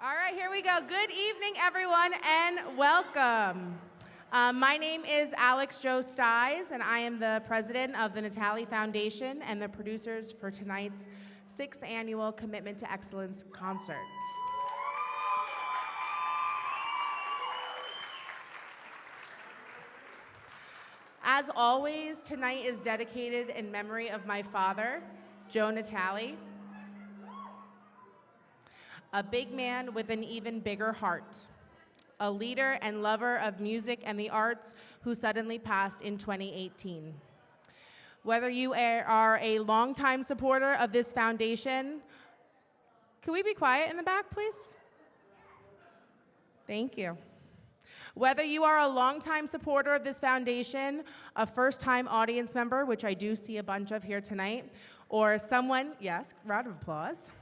All right, here we go. Good evening, everyone, and welcome. My name is AlexJo STYS, and I am the president of the Natale Foundation and the producers for tonight's 6th annual Commitment to Excellence concert. As always, tonight is dedicated in memory of my father, Joe Natale, a big man with an even bigger heart, a leader and lover of music and the arts who suddenly passed in 2018. Whether you are a longtime supporter of this foundation, can we be quiet in the back, please? Thank you. Whether you are a longtime supporter of this foundation, a first-time audience member, which I do see a bunch of here tonight, or someone, yes, round of applause,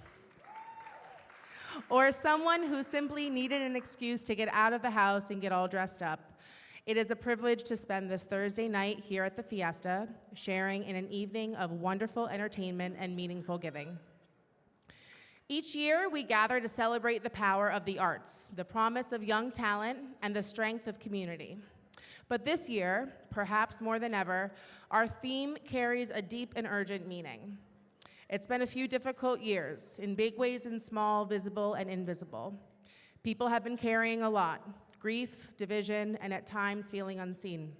or someone who simply needed an excuse to get out of the house and get all dressed up, it is a privilege to spend this Thursday night here at the Fiesta, sharing in an evening of wonderful entertainment and meaningful giving. Each year, we gather to celebrate the power of the arts, the promise of young talent, and the strength of community. But this year, perhaps more than ever, our theme carries a deep and urgent meaning. It's been a few difficult years, in big ways and small, visible and invisible. People have been carrying a lot, grief, division, and at times feeling unseen.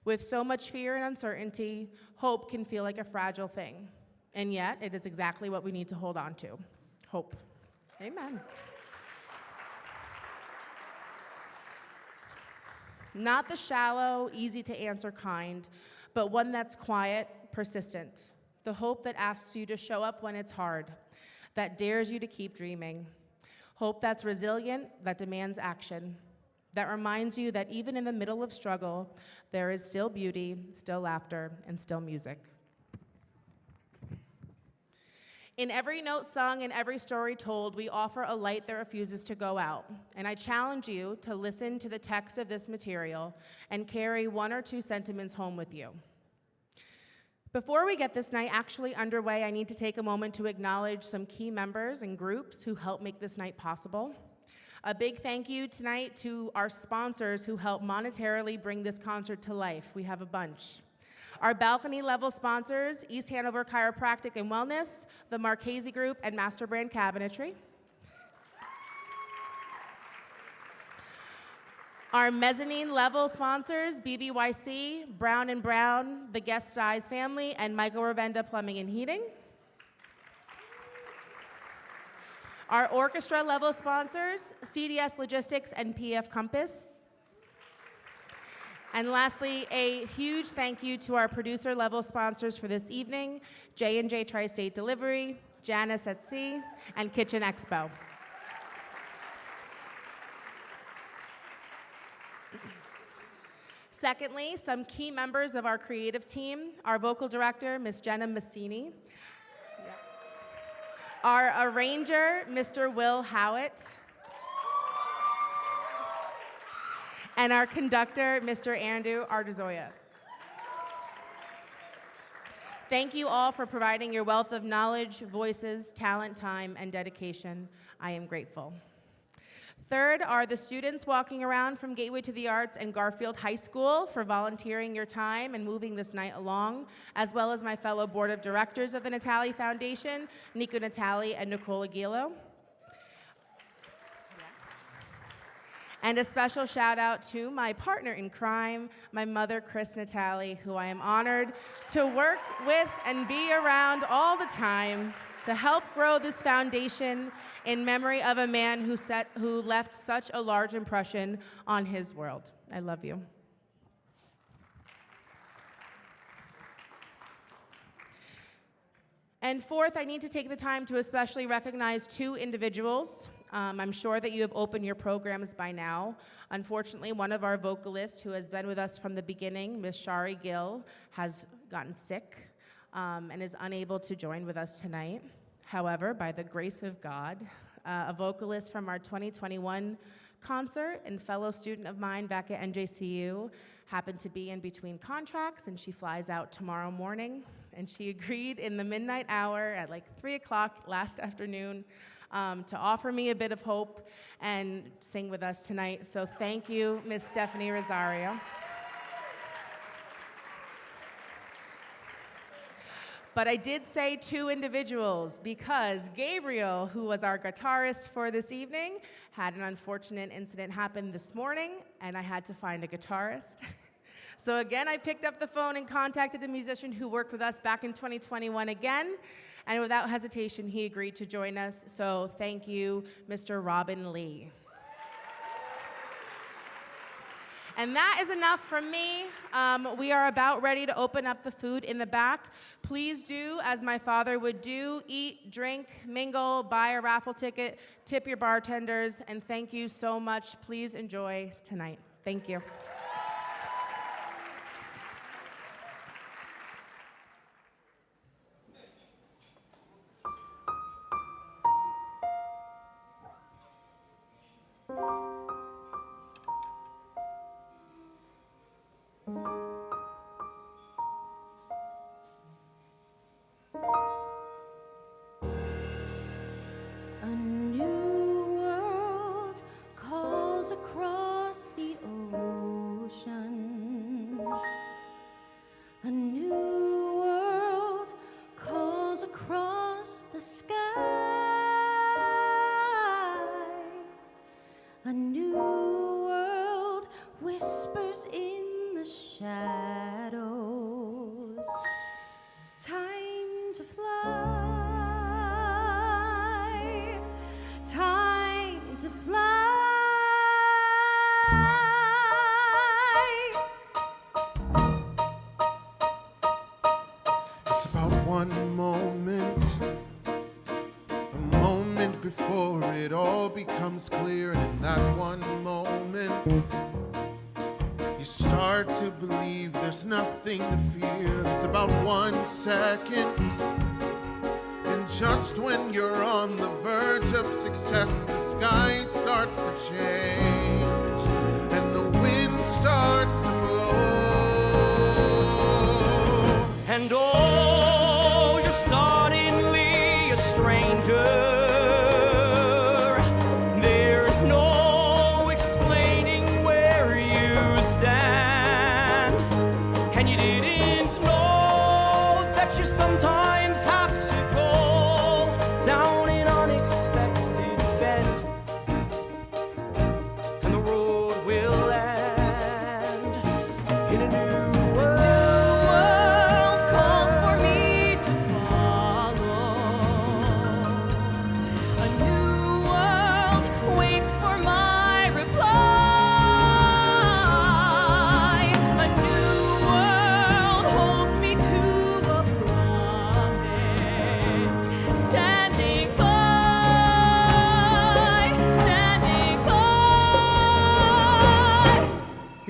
With so much fear and uncertainty, hope can feel like a fragile thing. And yet, it is exactly what we need to hold on to. Hope. Amen. Not the shallow, easy to answer kind, but one that's quiet, persistent. The hope that asks you to show up when it's hard, that dares you to keep dreaming. Hope that's resilient, that demands action, that reminds you that even in the middle of struggle, there is still beauty, still laughter, and still music. In every note sung and every story told, we offer a light that refuses to go out. And I challenge you to listen to the text of this material and carry one or two sentiments home with you. Before we get this night actually underway, I need to take a moment to acknowledge some key members and groups who helped make this night possible. A big thank you tonight to our sponsors who helped monetarily bring this concert to life. We have a bunch. Our balcony level sponsors, East Hanover Chiropractic and Wellness, the Marchese Group, and Master Brand Cabinetry. Our mezzanine level sponsors, BBYC, Brown & Brown, the Guest STYS family, and Michael Ravenda Plumbing and Heating. Our orchestra level sponsors, CDS Logistics and PF Compass. And lastly, a huge thank you to our producer level sponsors for this evening, J&J Tri-State Delivery, Janice at Sea, and Kitchen Expo. Secondly, some key members of our creative team, our vocal director, Ms. JENNA MACCINI, our arranger, Mr. Will HOWITT, and our conductor, Mr. ARDIZZOIA. Thank you all for providing your wealth of knowledge, voices, talent, time, and dedication. I am grateful. Third are the students walking around from Gateway to the Arts and Garfield High School for volunteering your time and moving this night along, as well as my fellow board of directors of the Natale Foundation, Nico Natale and Nicole Aguilo. And a special shout out to my partner in crime, my mother, Chris Natale, who I am honored to work with and be around all the time to help grow this foundation in memory of a man who left such a large impression on his world. I love you. And fourth, I need to take the time to especially recognize two individuals. I'm sure that you have opened your programs by now. Unfortunately, one of our vocalists who has been with us from the beginning, Ms. Shari Gill, has gotten sick and is unable to join with us tonight. However, by the grace of God, a vocalist from our 2021 concert and fellow student of mine back at NJCU happened to be in between contracts, and she flies out tomorrow morning, and she agreed in the midnight hour at like 3 o'clock last afternoon to offer me a bit of hope and sing with us tonight. So thank you, Miss Stephanie Rosario. But I did say 2 individuals because Gabriel, who was our guitarist for this evening, had an unfortunate incident happen this morning, and I had to find a guitarist. So again, I picked up the phone and contacted a musician who worked with us back in 2021 again, and without hesitation, he agreed to join us. So thank you, Mr. Robin Lee. And that is enough from me. We are about ready to open up the food in the back. Please do, as my father would do, eat, drink, mingle, buy a raffle ticket, tip your bartenders, and thank you so much. Please enjoy tonight. Thank you.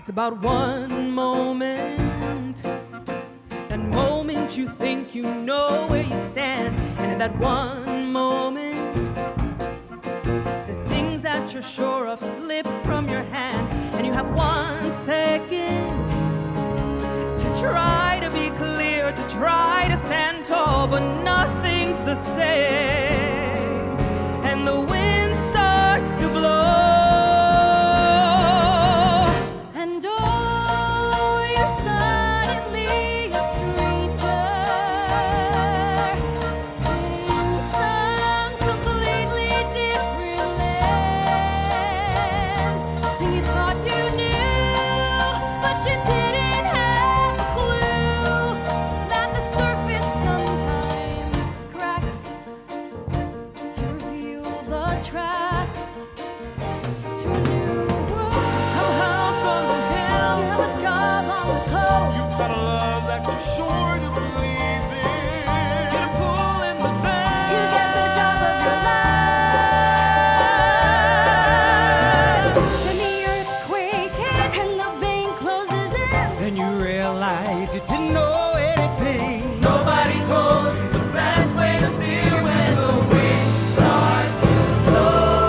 About one moment, that moment you think you know where you stand, and in that one moment, the things that you're sure of slip from your hand, and you have 1 second to try to be clear, to try to stand tall, but nothing's the same, and the wind starts to blow. Nobody told you the best way to steer when the wind starts to blow.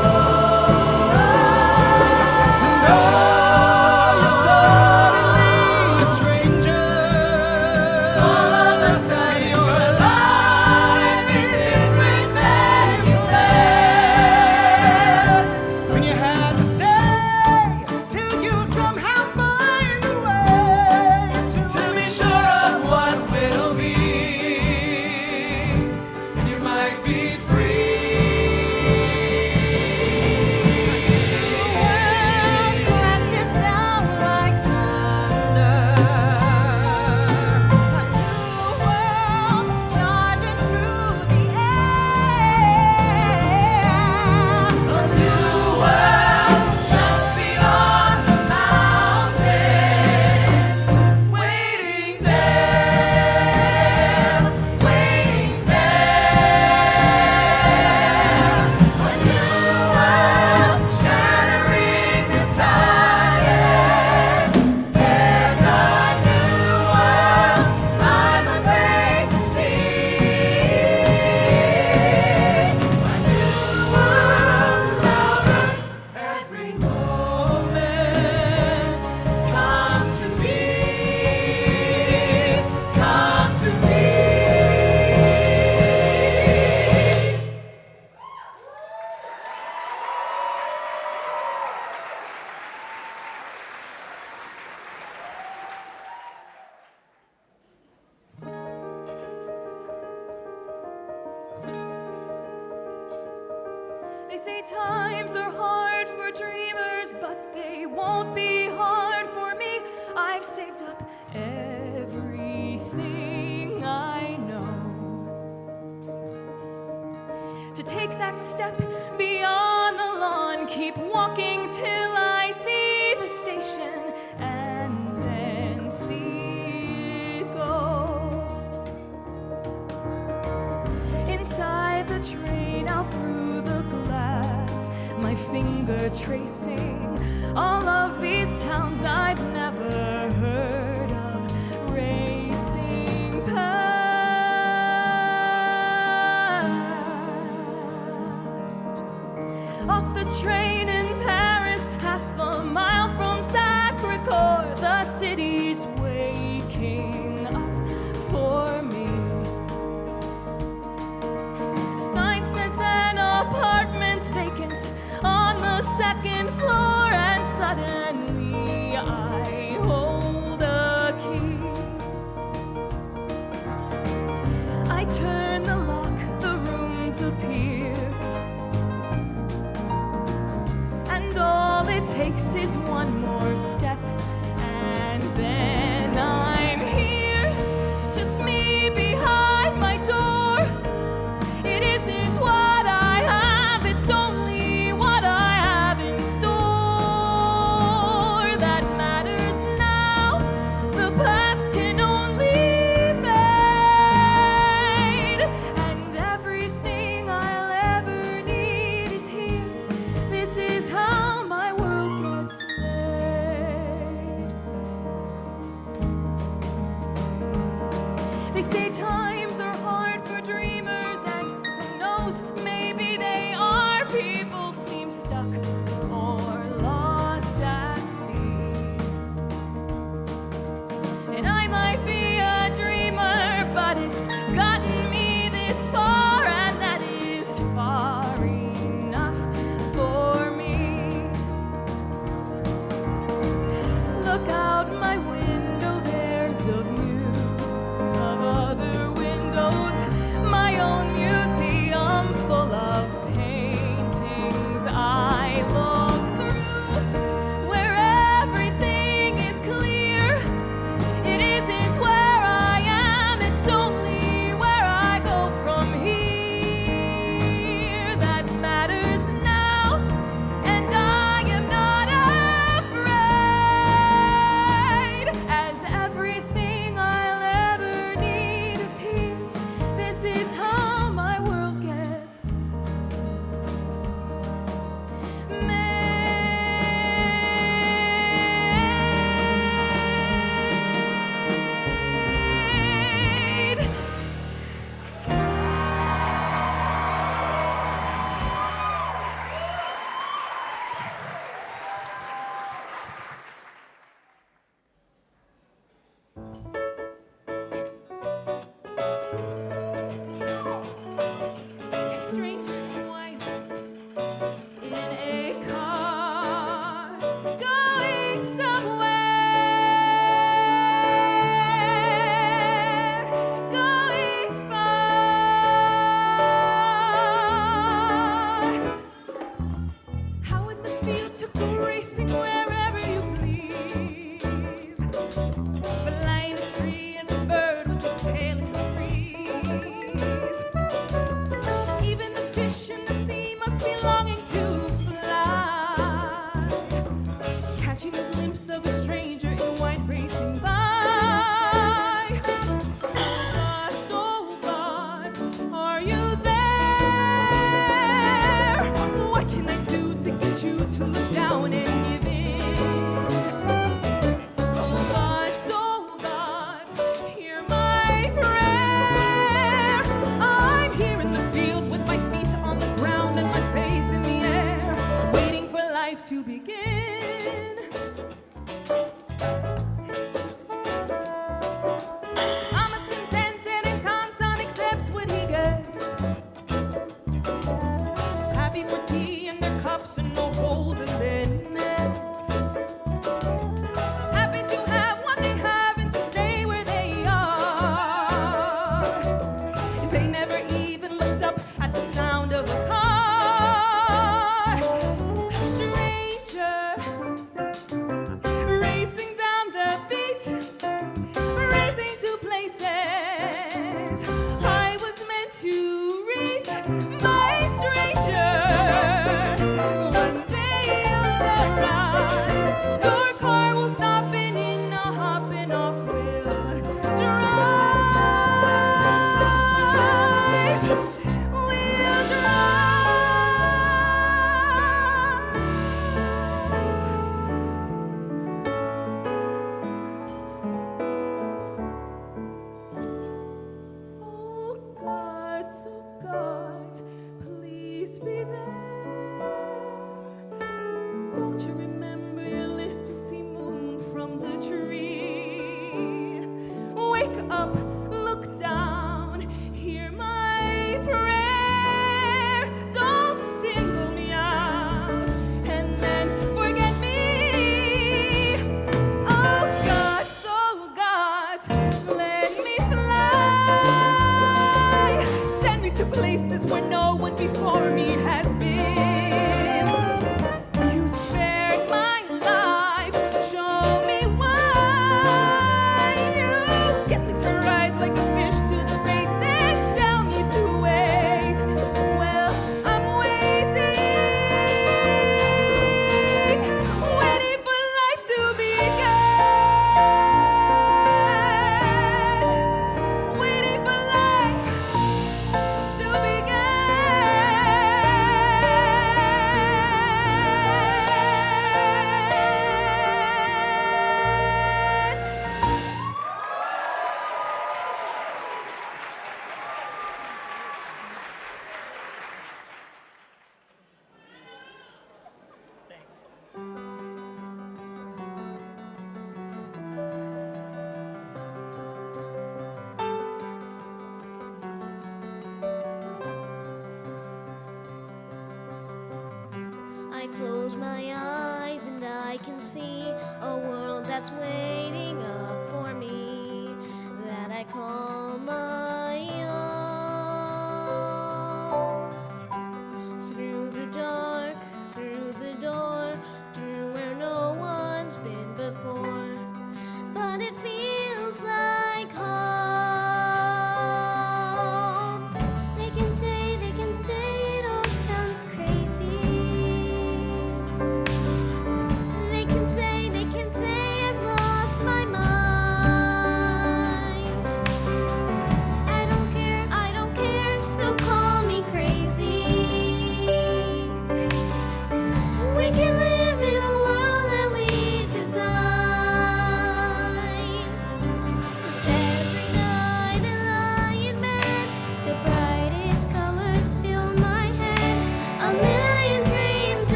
They say times are hard for dreamers, but they won't be hard for me. I've saved up everything I know to take that step beyond the lawn, keep walking till I see the station and then see it go. Inside the train, out through the glass, my finger tracing all of these towns I've never heard of, racing past. Off the train in Paris, half a mile from Sacré-Cœur, the city's waking up for me. The sign says an apartment's vacant on the second floor, and suddenly I hold a key. I turn the lock, the rooms appear, and all it takes is one more step, and then I'm here, just me behind my door. It isn't what I have, it's only what I have in store that matters now. The past can only fade, and everything I'll ever need is here. This is how my world gets made. They say times are hard for dreamers, and who knows, maybe they are. People seem stuck or lost at sea, and I might be a dreamer, but it's gotten me this far, and that is far enough for me. Look out my window, there's a view of other windows, my own museum full of paintings I look through, where everything is clear. It isn't where I am, it's only where I go from here that matters now, and I am not afraid, as everything I'll ever need appears. This is how my world gets made. A stranger in white in a car going somewhere, going far. How it must feel to go racing wherever you please, flying as free as a bird with its tail in the breeze. Even the fish in the sea must be longing to fly, catching a glimpse of a stranger in white racing by. Oh God, are you there? What can I do to get you to look down and give in? Oh God, hear my prayer. I'm here in the field with my feet on the ground and my faith in the air, waiting for life to begin. I'm as contented and Tauntaun accepts what he gets, happy for tea in their cups and no holes in their nets, happy to have what they have and to stay where they are. They never even looked up at the sound of a car.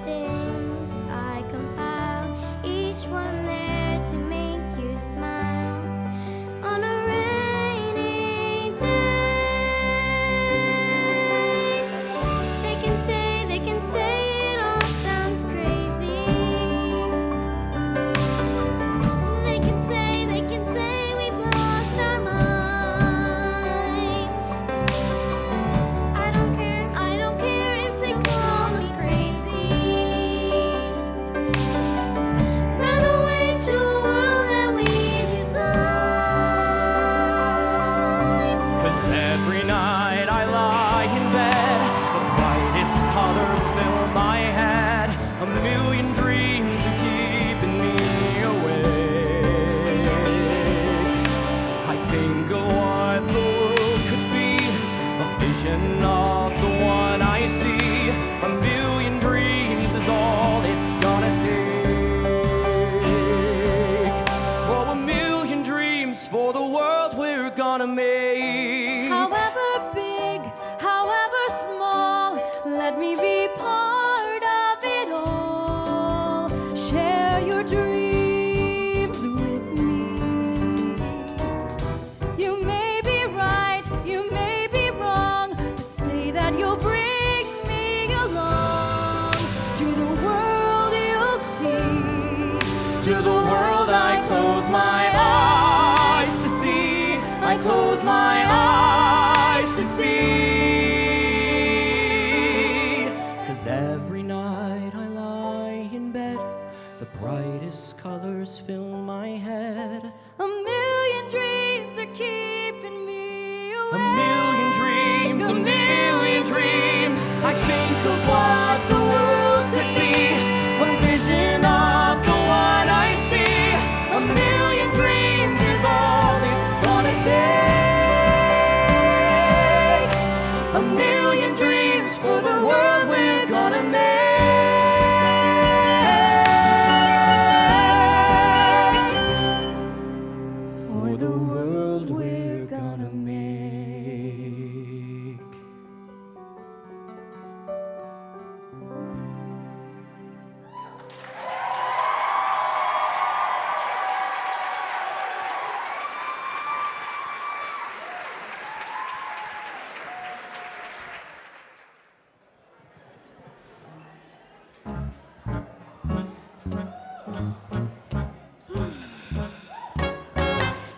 things I compile, each one there to make you smile on a rainy day. They can say it all sounds crazy. They can say we've lost our minds. I don't care if they call us crazy. Run away to a world that we designed. 'Cause every night I lie in bed, the brightest colors fill my head. A million dreams are keeping me awake. I think of what the world could be, a vision of the one I see. A million dreams is all it's gonna take. Oh, a million dreams for the world we're gonna make. However big, however small, let me be part of it all. Share your dreams with me. You may be right, you may be wrong, but say that you'll bring me along to the world you'll see. To the world I close my eyes to see. I close my eyes to see. 'Cause every night I lie in bed, the brightest colors fill my head. A million dreams are keeping me awake. A million dreams, a million dreams. I think of what the world could be, a vision of the one I see. A million dreams is all it's gonna take. A million dreams for the world we're gonna make. For the world we're gonna make.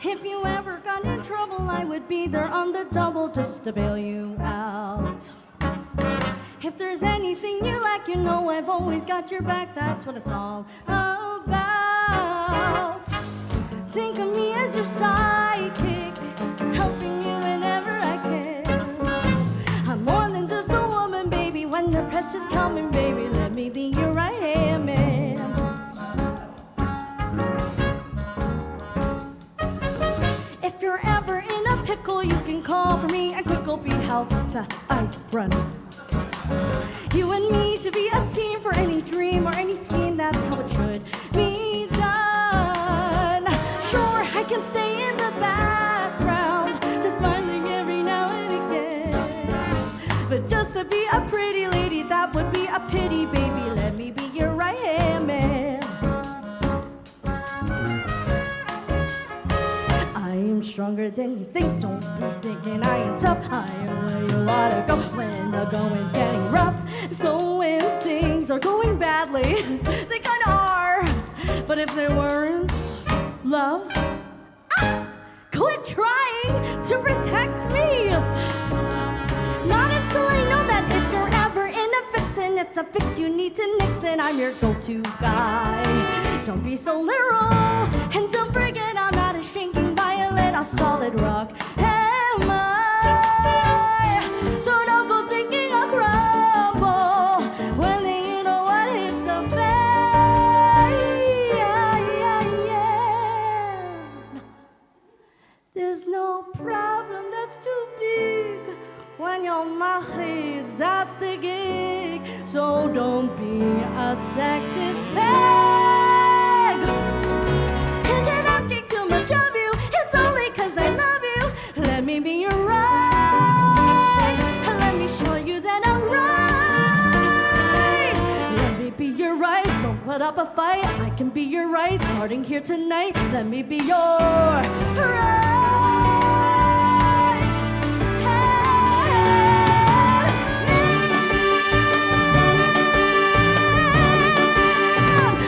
If you ever got in trouble, I would be there on the double just to bail you out. If there's anything you lack, you know I've always got your back. That's what it's all about. Think of me as your sidekick, helping you whenever I can. I'm more than just a woman, baby. When the pressure's coming, baby, let me be your right hand man. If you're ever in a pickle, you can call for me, and quick will be how fast I run. You and me should be a team for any dream or any scheme. That's how it should be done. Sure, I can stay in the background, just smiling every now and again. But just to be a pretty lady, that would be a pity, baby. Let me be your right hand man. I am stronger than you think. Don't be thinking I am tough. I am where you ought to go when the going's getting rough. So when things are going badly, they kind of are. But if they weren't, love, quit trying to protect me. Not until I know that if you're ever in a fix and it's a fix you need to nix, and I'm your go-to guy. Don't be so literal, and don't forget I'm not a shrinking violet, a solid rock am I. So don't go thinking I'll crumble when you know what hits the fan. There's no problem that's too big when you're married, that's the gig. So don't be a sexist peg. Isn't asking too much of you, it's only 'cause I love you. Let me be your right, let me show you that I'm right. Let me be your right. Don't put up a fight. I can be your right. Starting here tonight, let me be your right.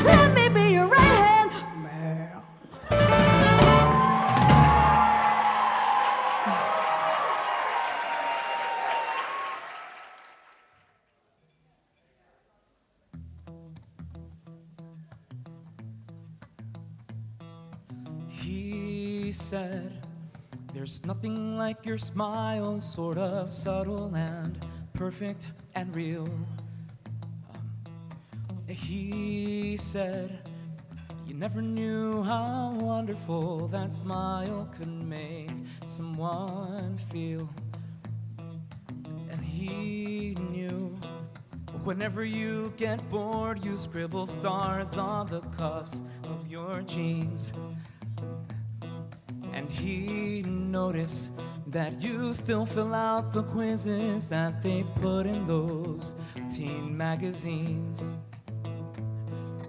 Let me be your right hand man. He said, there's nothing like your smile, sort of subtle and perfect and real. He said, you never knew how wonderful that smile could make someone feel. And he knew whenever you get bored, you scribble stars on the cuffs of your jeans. And he noticed that you still fill out the quizzes that they put in those teen magazines.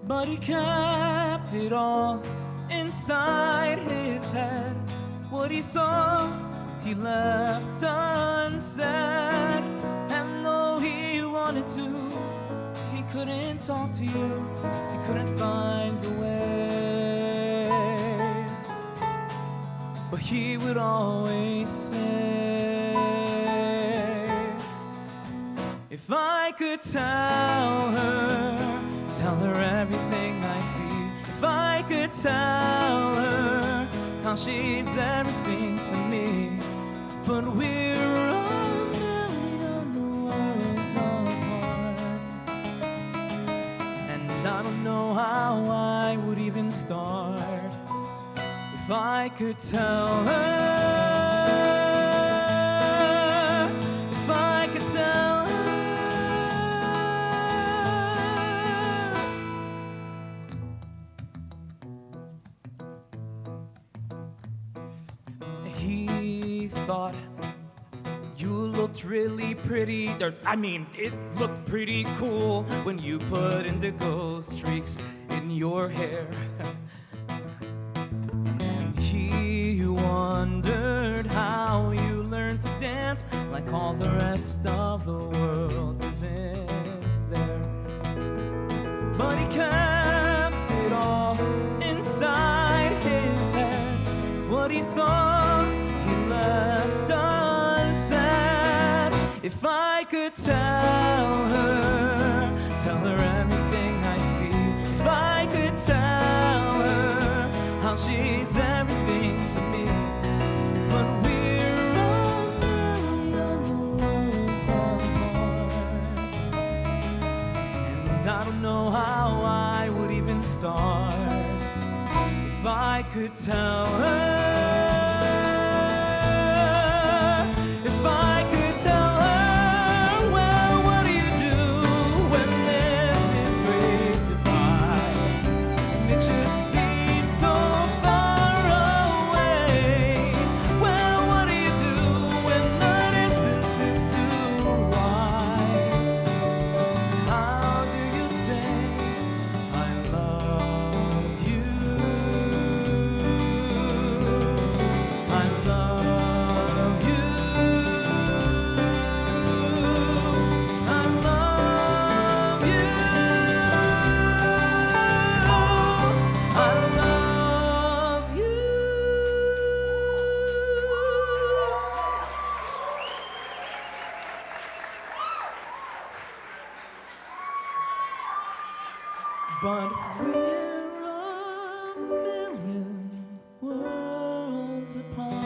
But he kept it all inside his head. What he saw, he left unsaid. And though he wanted to, he couldn't talk to you. He couldn't find the way. But he would always say, if I could tell her everything I see. If I could tell her how she's everything to me. But we're a million worlds apart. And I don't know how I would even start. If I could tell her, if I could tell her. He thought you looked really pretty, it looked pretty cool when you put indigo streaks in your hair. He wondered how you learned to dance like all the rest of the world isn't there. But he kept it all inside his head. What he saw, he left unsaid. If I could tell her everything I see. If I could tell her how she's everything to me. But we're a million worlds apart. And I don't know how I would even start. If I could tell her. If I could tell her, well, what do you do when there's this great divide? And it just seems so far away. Well, what do you do when the distance is too wide? How do you say I love you? I love you. I love you. I love you. But we're a million worlds apart.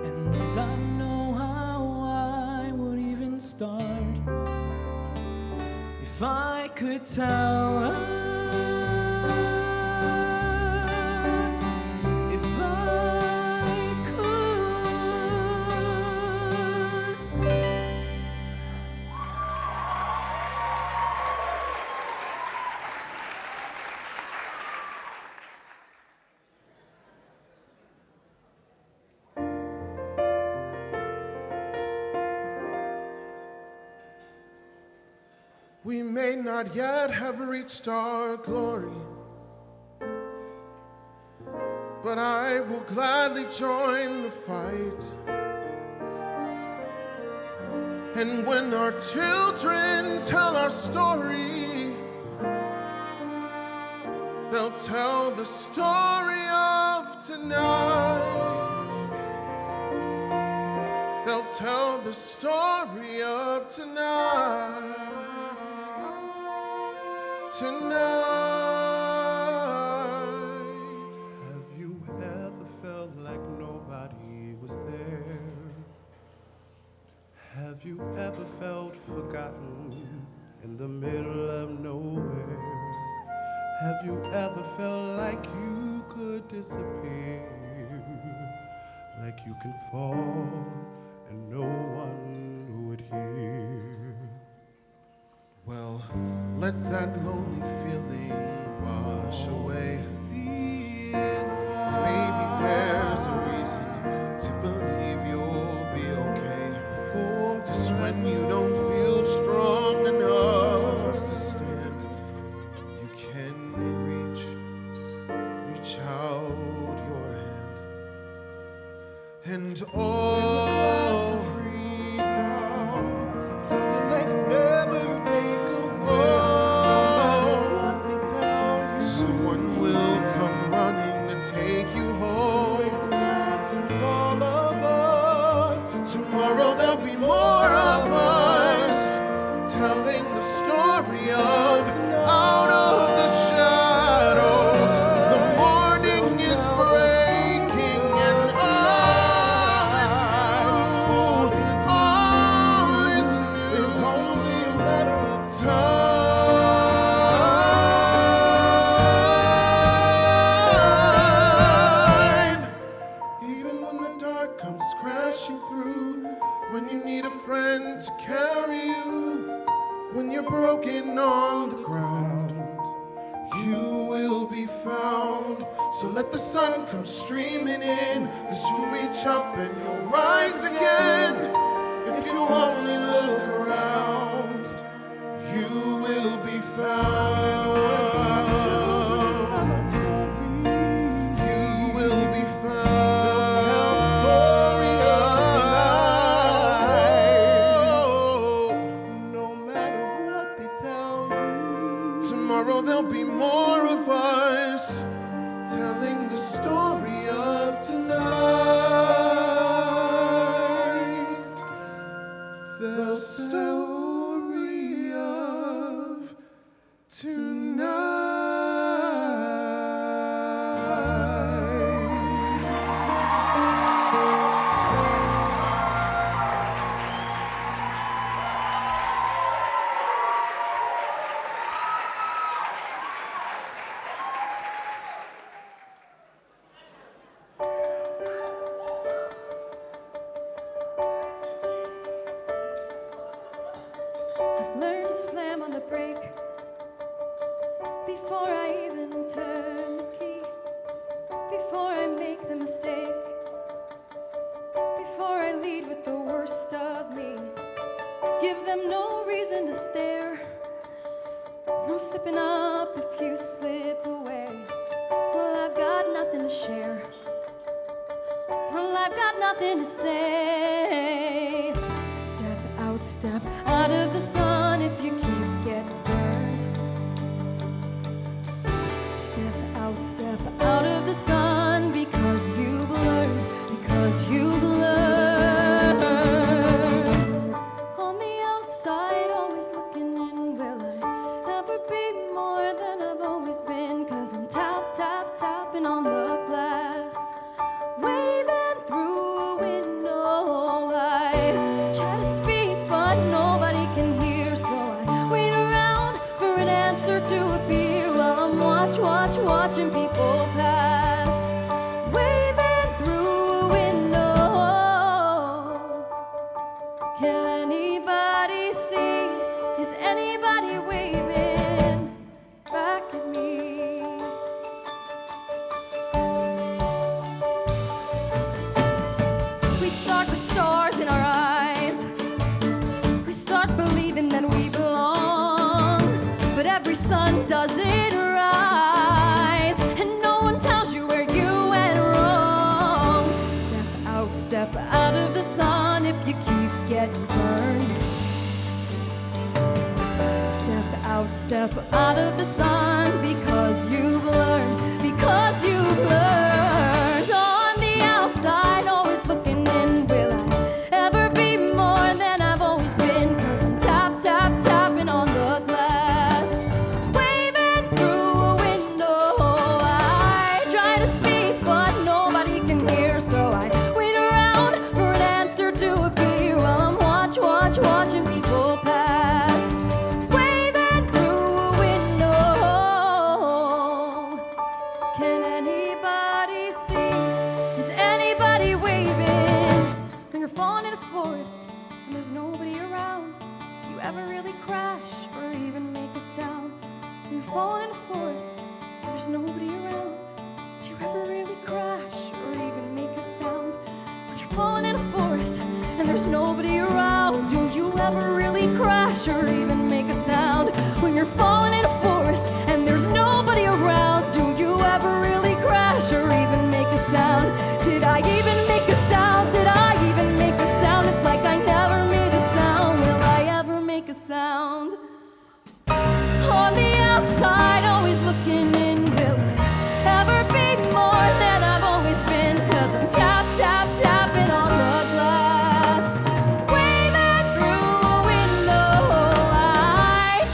And I don't know how I would even start. If I could tell her. If I could. We may not yet have reached our glory, but I will gladly join the fight. And when our children tell our story, they'll tell the story of tonight. They'll tell the story of tonight. Tonight. Have you ever felt like nobody was there? Have you ever felt forgotten in the middle of nowhere? Have you ever felt like you could disappear? Like you can fall and no one would hear? Well, let that lonely feeling wash away. Maybe there's a reason to believe you'll be okay. Cause when you don't feel strong enough to stand, you can reach out your hand. And something they can never take away. Someone will come running to take you home. To all of us. Tomorrow there'll be more of us telling the story of out of the shadows. The morning is breaking and all is new. All is new. It's only a matter of time. Even when the dark comes crashing through, when you need a friend to carry you, when you're broken on the ground, you will be found. So let the sun come streaming in, cause you'll reach up and you'll rise again. If you only look around, you will be found. You will be found. Tell the story of tonight. No matter what they tell you, tomorrow there'll be more of us telling the story of tonight. The story of tonight. I've learned to slam on the brake before I even turn the key, before I make the mistake, before I lead with the worst of me. Give them no reason to stare, no slipping up if you slip away. Well, I've got nothing to share. Well, I've got nothing to say. Step out of the sun if you keep getting burned. Step out of the sun because you've learned, On the outside, always looking in, will I ever be more than I've always been? Cause I'm tapping on the glass, waving through a window. I try to speak, but nobody can hear, so I wait around for an answer to appear while I'm watching people pass, waving through a window. Can anybody see? Is anybody waving back at me? We start with stars in our eyes. We start believing that we belong. sun doesn't rise, and no one tells you where you went wrong. Step out of the sun if you keep getting burned. Step out of the sun because you've learned. On the outside, always looking in. Will I ever be more than I've always been? 'Cause I'm tapping on the glass, waving through a window. I try to speak, but nobody can hear, so I wait around for an answer to appear while I'm watching people pass. Can anybody see? Is anybody waving? When you're falling in a forest and there's nobody around, do you ever really crash or even make a sound? When you're falling in a forest and there's nobody around, do you ever really crash or even make a sound? When you're falling in a forest and there's nobody around, do you ever really crash or even make a sound? When you're falling in a forest and there's nobody around, do you ever really crash or even make a sound? Did I even make a sound? Did I even make a sound? It's like I never made a sound. Will I ever make a sound? On the outside, always looking in. Will I ever be more than I've always been? 'Cause I'm tapping on the glass, waving through a window. I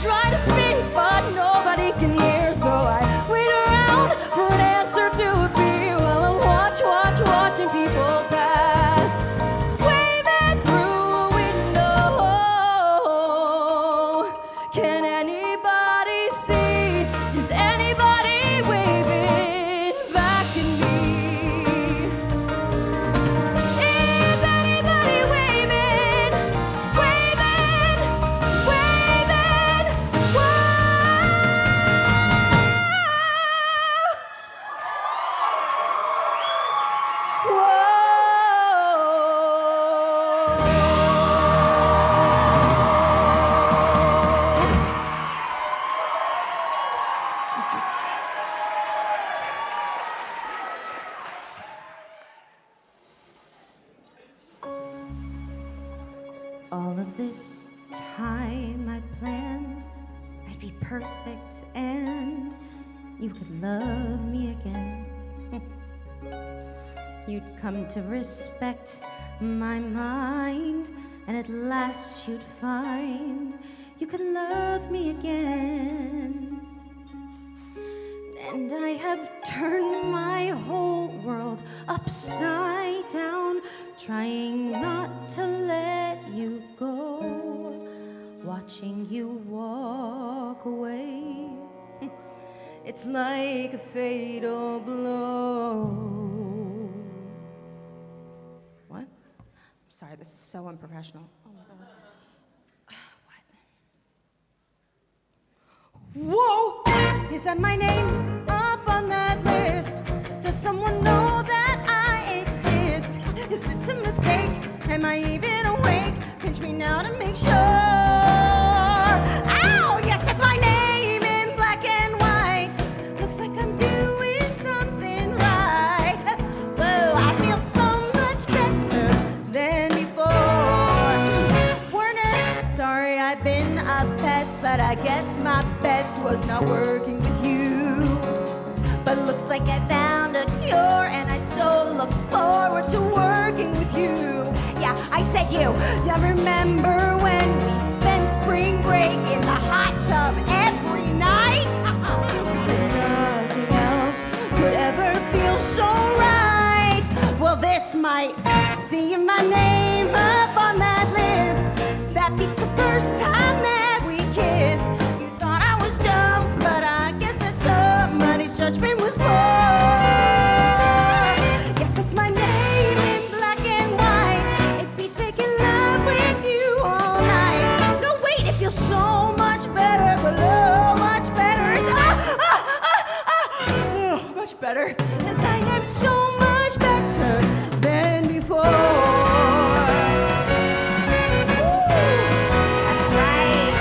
try to speak, but nobody can hear, so I wait around for an answer to appear while I'm watching people pass, waving through a window. Can anybody see? Is anybody waving back at me? Is anybody waving? All of this time I planned I'd be perfect and you could love me again. You'd come to respect my mind, and at last you'd find you could love me again. And I have turned my whole world upside down, trying not to let you go, watching you walk away. It's like a fatal blow. What? I'm sorry, this is so unprofessional. Oh my God. What? Whoa! Is that my name up on that list? Does someone know that I exist? Is this a mistake? Am I even awake? Pinch me now to make sure. Ow! Yes, that's my name in black and white. Looks like I'm doing something right. Whoa, I feel so much better than before. Werner, sorry I've been a pest, but I guess my best was not working with you. But looks like I found a cure, and I so look forward to working with you. Yeah, I said you. Yeah, remember when we spent spring break in the hot tub every night? We said nothing else could ever feel so right. Well, this might see my name up on that list. That beats the first time that we kissed. You thought I was dumb, but I guess that somebody's judgment was poor. Yes, that's my name in black and white. It beats making love with you all night. No, wait, it feels so much better, below, much better. It's much better, as I am so much better than before. That's right.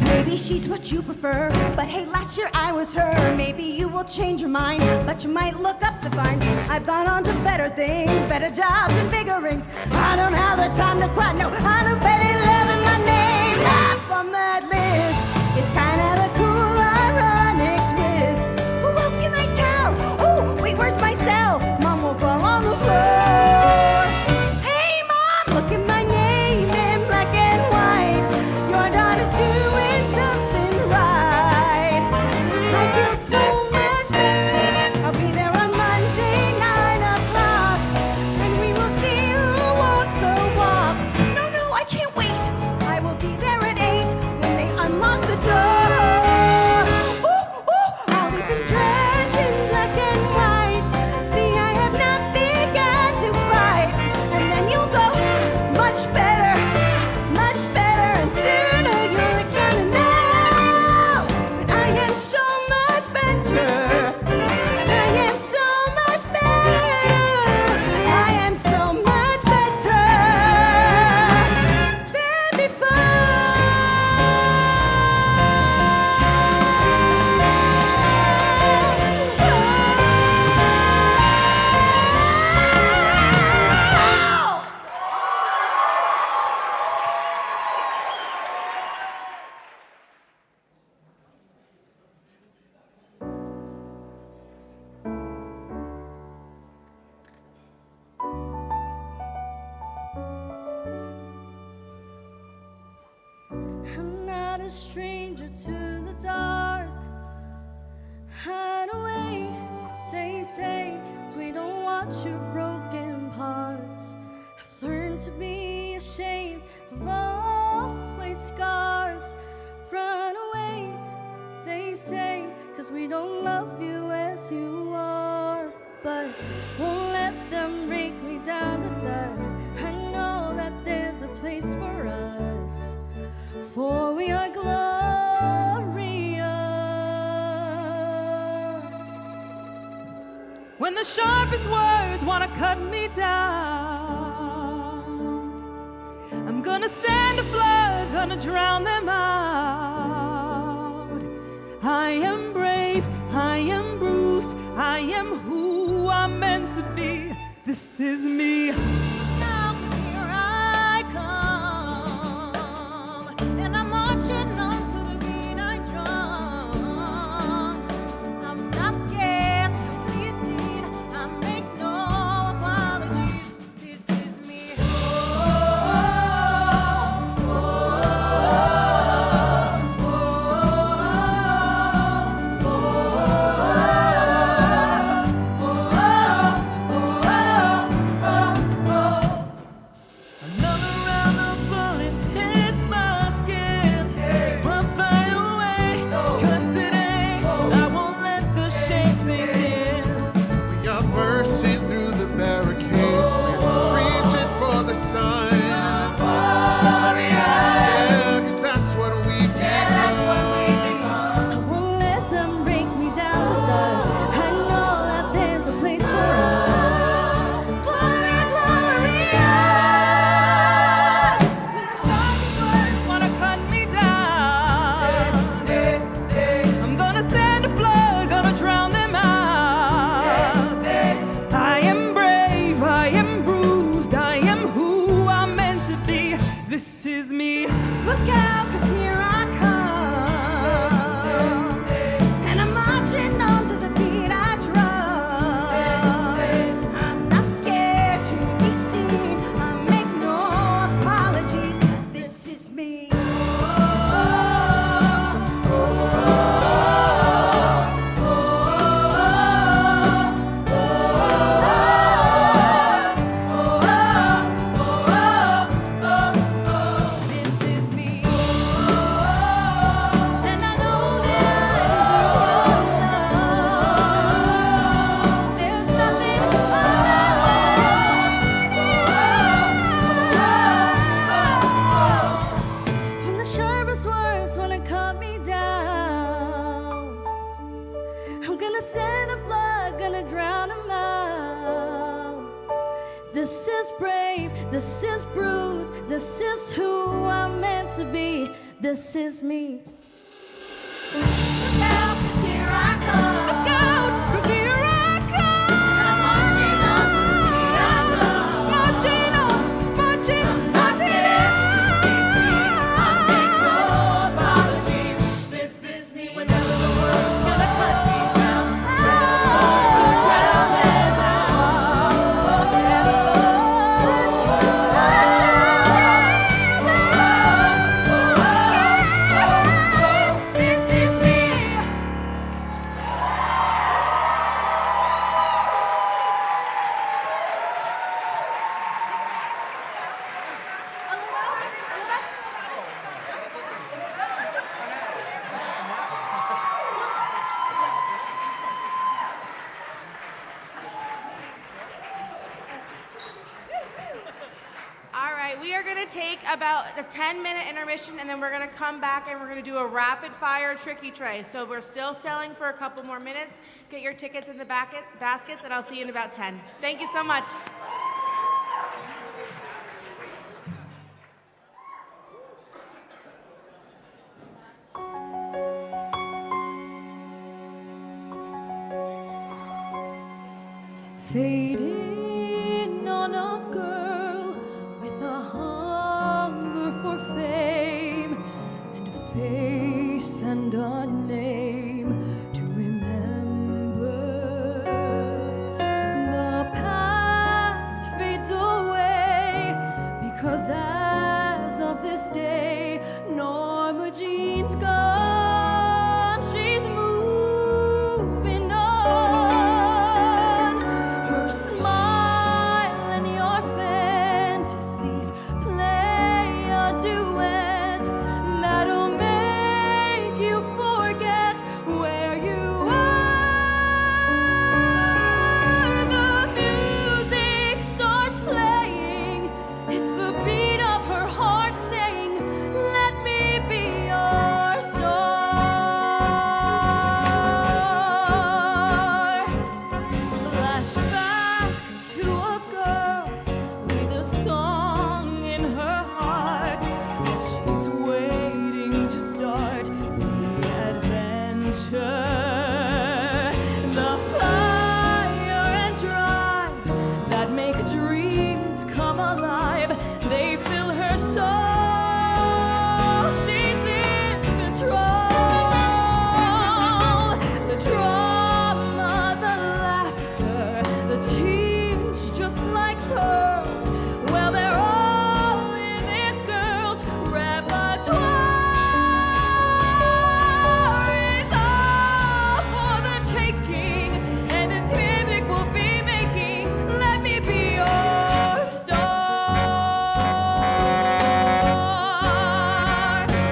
Maybe maybe she's what you prefer. But hey, last year I was her. Maybe you will change your mind, but you might look up to find I've gone on to better things, better jobs and bigger rings. I don't have the time to cry, no, I don't bet 11 my name up on that list. It's kind of a cool, ironic twist. Who else can I tell? Oh, wait, where's my cell? Mom will fall on the floor. Hey, Mom, look at my name in black and white. Your daughter's doing something right. I feel so much better. I'll be there on Monday, 9 o'clock, and we will see who walks the walk. No, no, I can't wait. I will be there at 8 when they unlock the door. Ooh, ooh, I'll even dress in black and white. See, I have not begun to fight. And then you'll go much better, and sooner you're gonna know that I am so much better. I am so much better. I am so much better than before. I'm not a stranger to the dark. Hide away, they say, 'cause we don't watch your broken parts. I've learned to be ashamed of all my scars. Run away, they say, 'cause we don't love you as you are. But won't let them break me down to dust. I know that there's a place for us, for we are glorious. When the sharpest words wanna cut me down, I'm gonna send a flood, gonna drown them out. I am brave, I am bruised, I am who I'm meant to be. This is me. Now 'cause here I come, and I'm marching on to the beat I drum. I'm not scared to be seen. I make no apologies. This is me. Another round of bullets hits my skin. I'll fly away, 'cause today I won't let the shame sink in. We are bursting through the barricades. We're reaching for the sun. Yeah, 'cause that's what we become. I won't let them break me down to dust. I know that there's a place for us, for we're glorious. Sharpest words wanna cut me down. I'm gonna send a flood, gonna drown them out. I am brave, I am bruised, I am who I'm meant to be. This is me. Look out, 'cause here I come, and I'm marching on to the beat I drum. I'm not scared to be seen. I make no apologies. This is me. This is me. And I know that I deserve your love. There's nothing When the sharpest words wanna cut me down, I'm gonna send a flood, gonna drown 'em out. This is brave, this is bruised, this is who I'm meant to be. This is me. take about a 10-minute intermission, and then we're gonna come back and we're gonna do a rapid-fire tricky tray. So we're still selling for a couple more minutes. Get your tickets in the baskets, and I'll see you in about 10. Thank you so much. Fading on a girl with a hunger for fame and a face and a name to remember. The past fades away because as of this day, Norma Jean's gone. She's moving on. Her smile and your fantasies play a duet that'll make you forget where you are. The music starts playing. It's the beat of her heart saying, "Let me be your star." Flashback to a girl with a song in her heart as she's waiting to start the adventure. The fire and drive that make dreams come alive, they fill her soul. She's in control. The drama, the laughter, the tears just like pearls. Well, they're all in this girl's repertoire. It's all for the taking, and this music will be making. Let me be your star.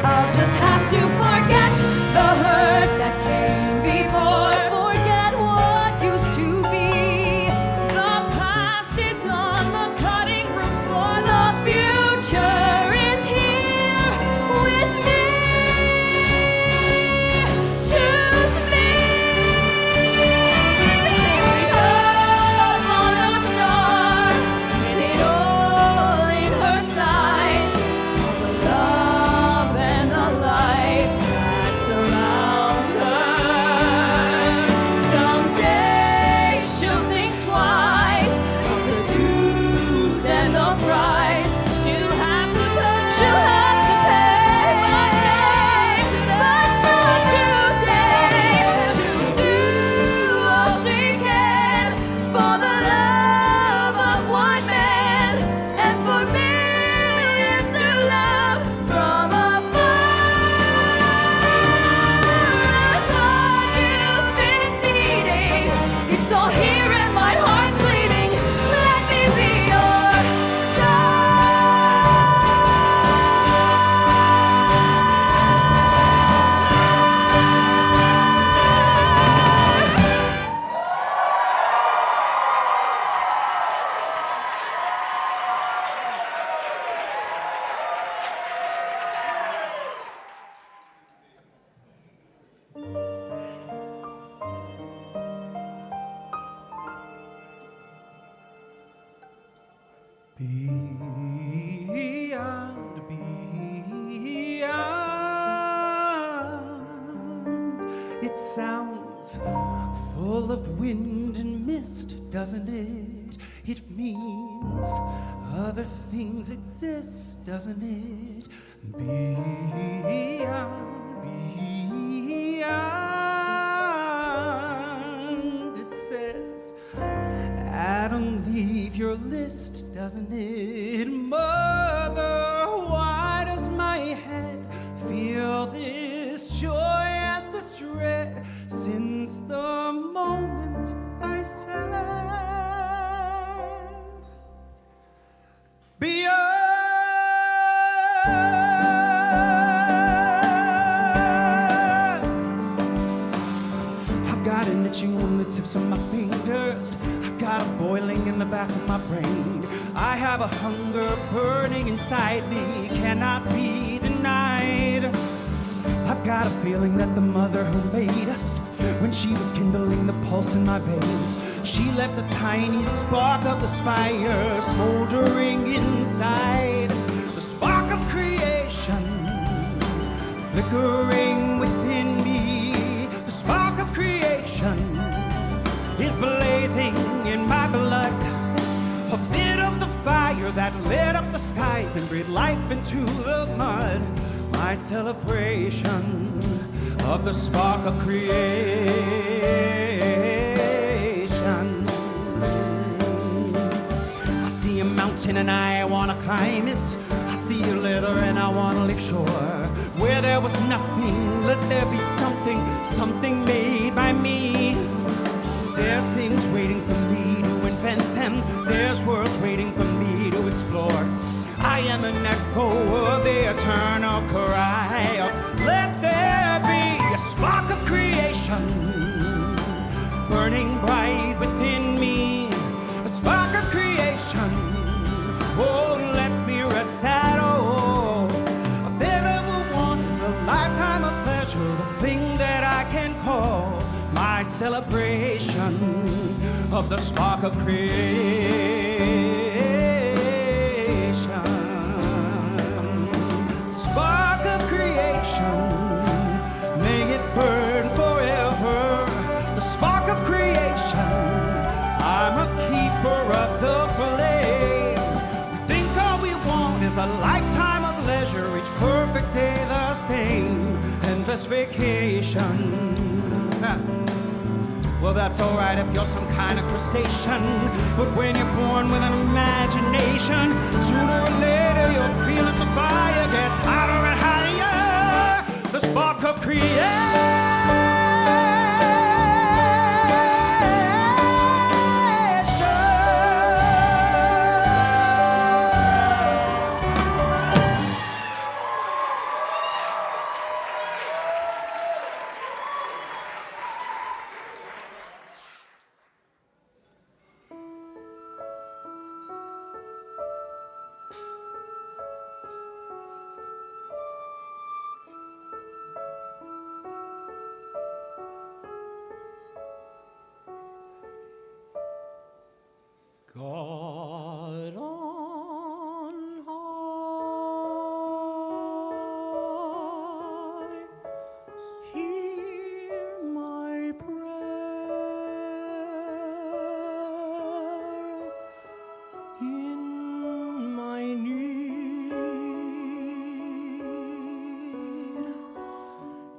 I'll just have to forget the hurt that came before. Forget what used to be. The past is on the cutting room floor. The future is here with me. Choose me. Love on a star, with it all in her sights. All the love and the lights that surround her. Someday she'll think twice of the dues and the price she'll have to pay. She'll have to pay, but not today. She'll do all she can for the love of one man and for millions to love from afar. What you've been needing, it's all here and my heart's bleeding. Let me be your Beyond, beyond, it sounds full of wind and mist, doesn't it? It means other things exist, doesn't it? Beyond, beyond, it says, Adam, leave your list, doesn't it? Mother, why does my head feel this joy and this dread since the moment I said beyond? I've got an itching on the tips of my fingers. I've got a boiling in the back of my brain. I have a hunger burning inside me, cannot be denied. I've got a feeling that the mother who made us, when she was kindling the pulse in my veins, she left a tiny spark of the fire smoldering inside. The spark of creation flickering within me. The spark of creation is blazing in my blood. A bit of the fire that lit up the skies and breathed life into the mud. My celebration of the spark of creation. I see a mountain and I wanna climb it. I see a leather and I wanna live shore. Where there was nothing, let there be something, something made by me. There's things waiting for me to invent them. There's worlds waiting for me to explore. I am an echo of the eternal cry of let there be a spark of creation burning bright within me. A spark of creation, oh, let me rest at all. A bearable one is a lifetime of pleasure, the thing that I can call my celebration of the spark of creation. Spark of creation, may it burn forever. The spark of creation, I'm a keeper of the flame. We think all we want is a lifetime of leisure, each perfect day the same, endless vacation. Well, that's alright if you're some kind of crustacean, but when you're born with an imagination, sooner or later you'll feel that the fire gets hotter and higher. The spark of creation. God on high, hear my prayer in my need.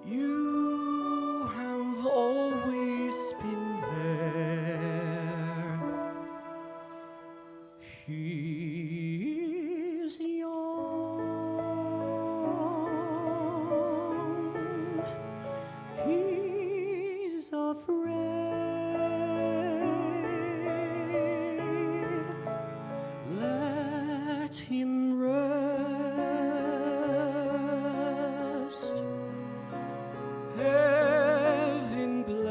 You have always been there. He's young, he's afraid. Let him rest. Heaven blessed.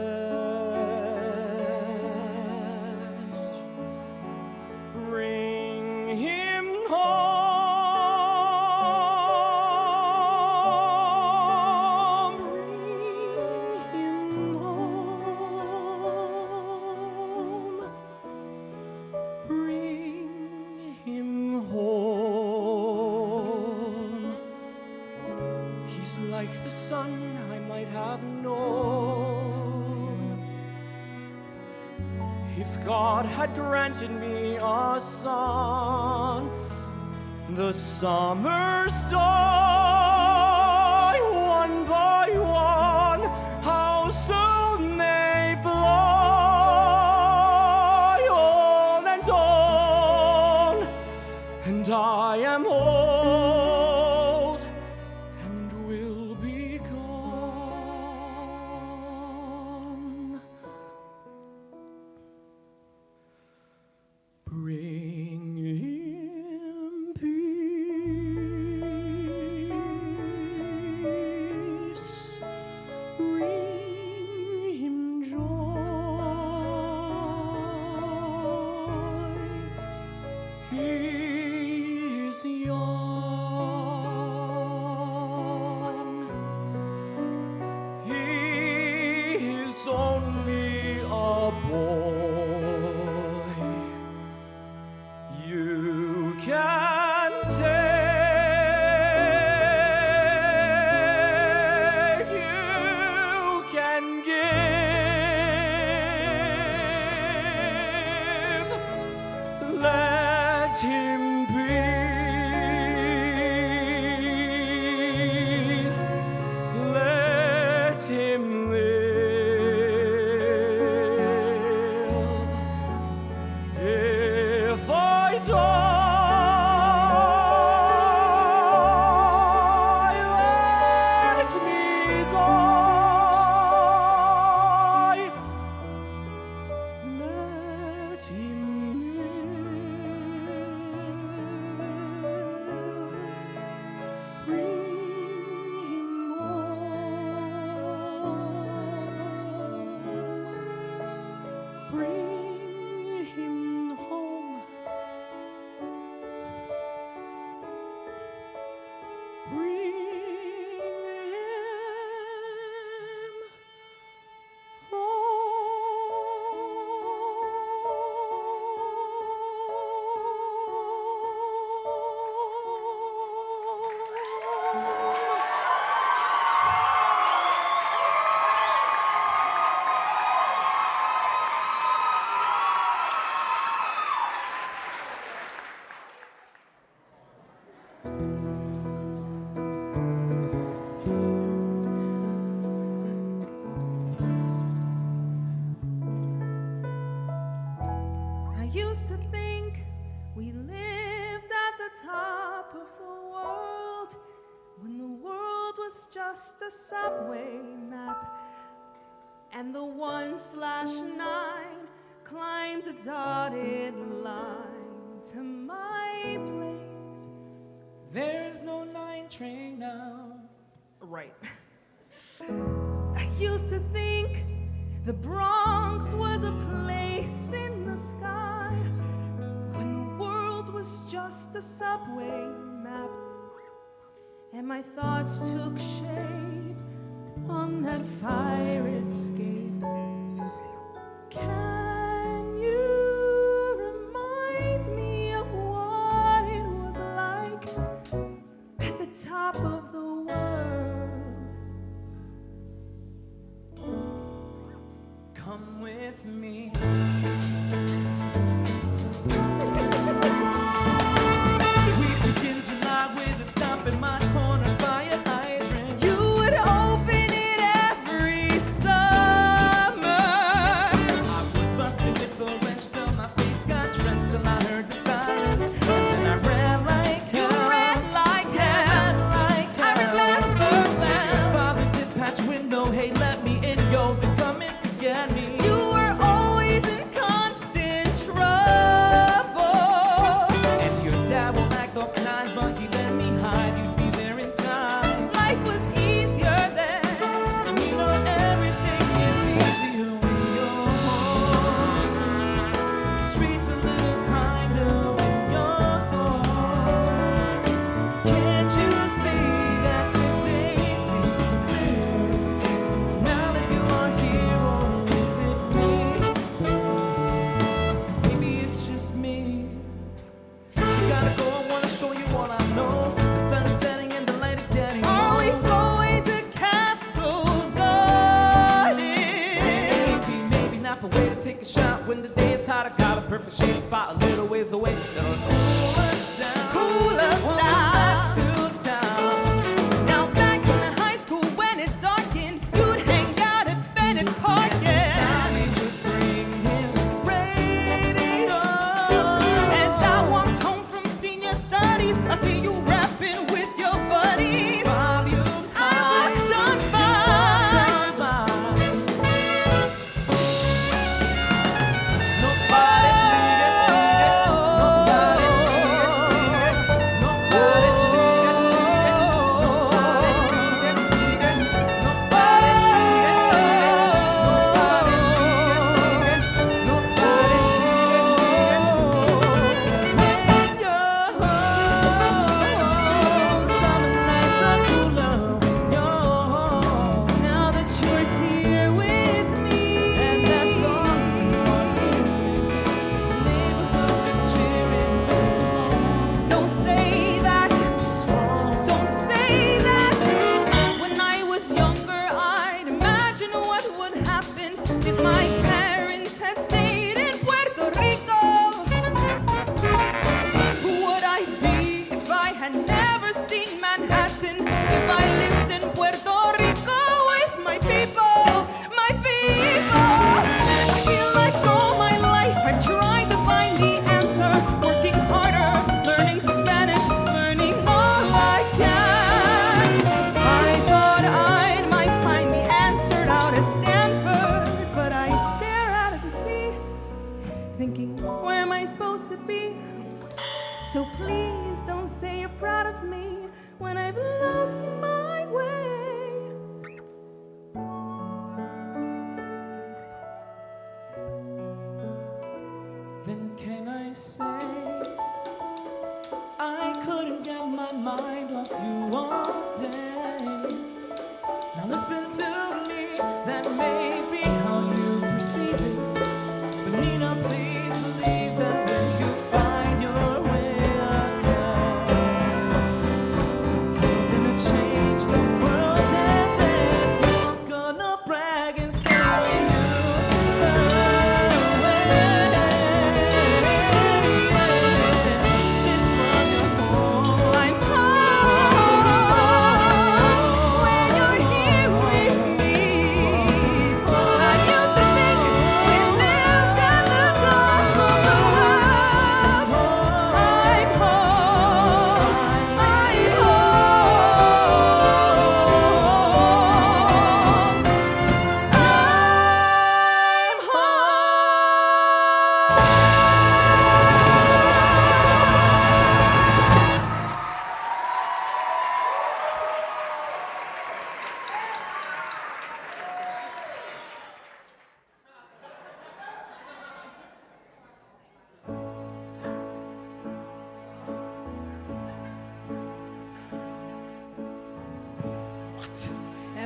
Bring him home. Bring him home. Bring him home. He's like the sun I might have known if God had granted me a son. The summers die one by one, how soon they fly on and on, and I am old and will be gone. Bring him peace. subway map, and the 1/9 climbed a dotted line to my place. There's no 9 train now. Right. I used to think the Bronx was a place in the sky, when the world was just a subway map, and my thoughts took shape on that fire escape. Can you remind me of what it was like at the top of the world? Come with me. We begin July with a stop in my corner fire hydrant. You would open it every summer. I was busted with a wrench till my face got drenched till I heard the sirens. And then I ran like You hell. ran like hell. I remember that. Your father's dispatch window, hey, let me in, yo, they're coming to get me. You were always in constant trouble. And your dad won't act those nines, but you let me hide, you'd be there inside. Life was easier then. You know everything is easier when you're home. The streets a little kinder when you're home. Can't you see that the day seems clear? Now that you are here, or is it me? Maybe it's just me. You gotta go, I wanna show you what I know. The sun's setting and the light is getting Are we low. going to Castle Garden? Maybe not, but way to take a shot when the day is hot. I got a perfect shade spot a little ways away. That'll cool us down. Cool us When we down. back to town. Now back in the high school when it darkened, you'd hang out at Bennett Park, yeah. Stanley would bring his radio. As I walked home from senior studies, I see you rapping with your buddies. Volume I walked on by. Nobody sweet as sweet. Nobody sweet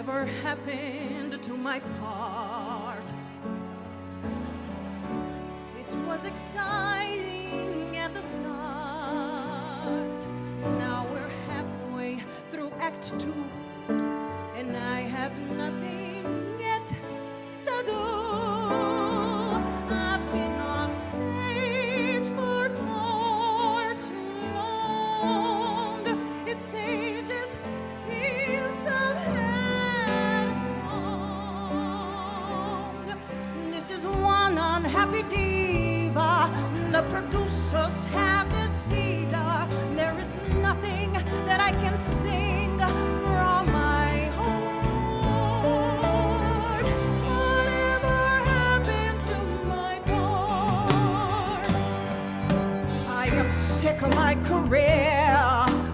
whatever happened to my part? It was exciting at the start. Now we're halfway through Act 2, and I have nothing yet to do. I've been on stage for far too long. It's ages since I've had a song. This is one unhappy diva. The producers have deceived her. There is nothing that I can sing from my heart. Whatever happened to my part? I am sick of my career,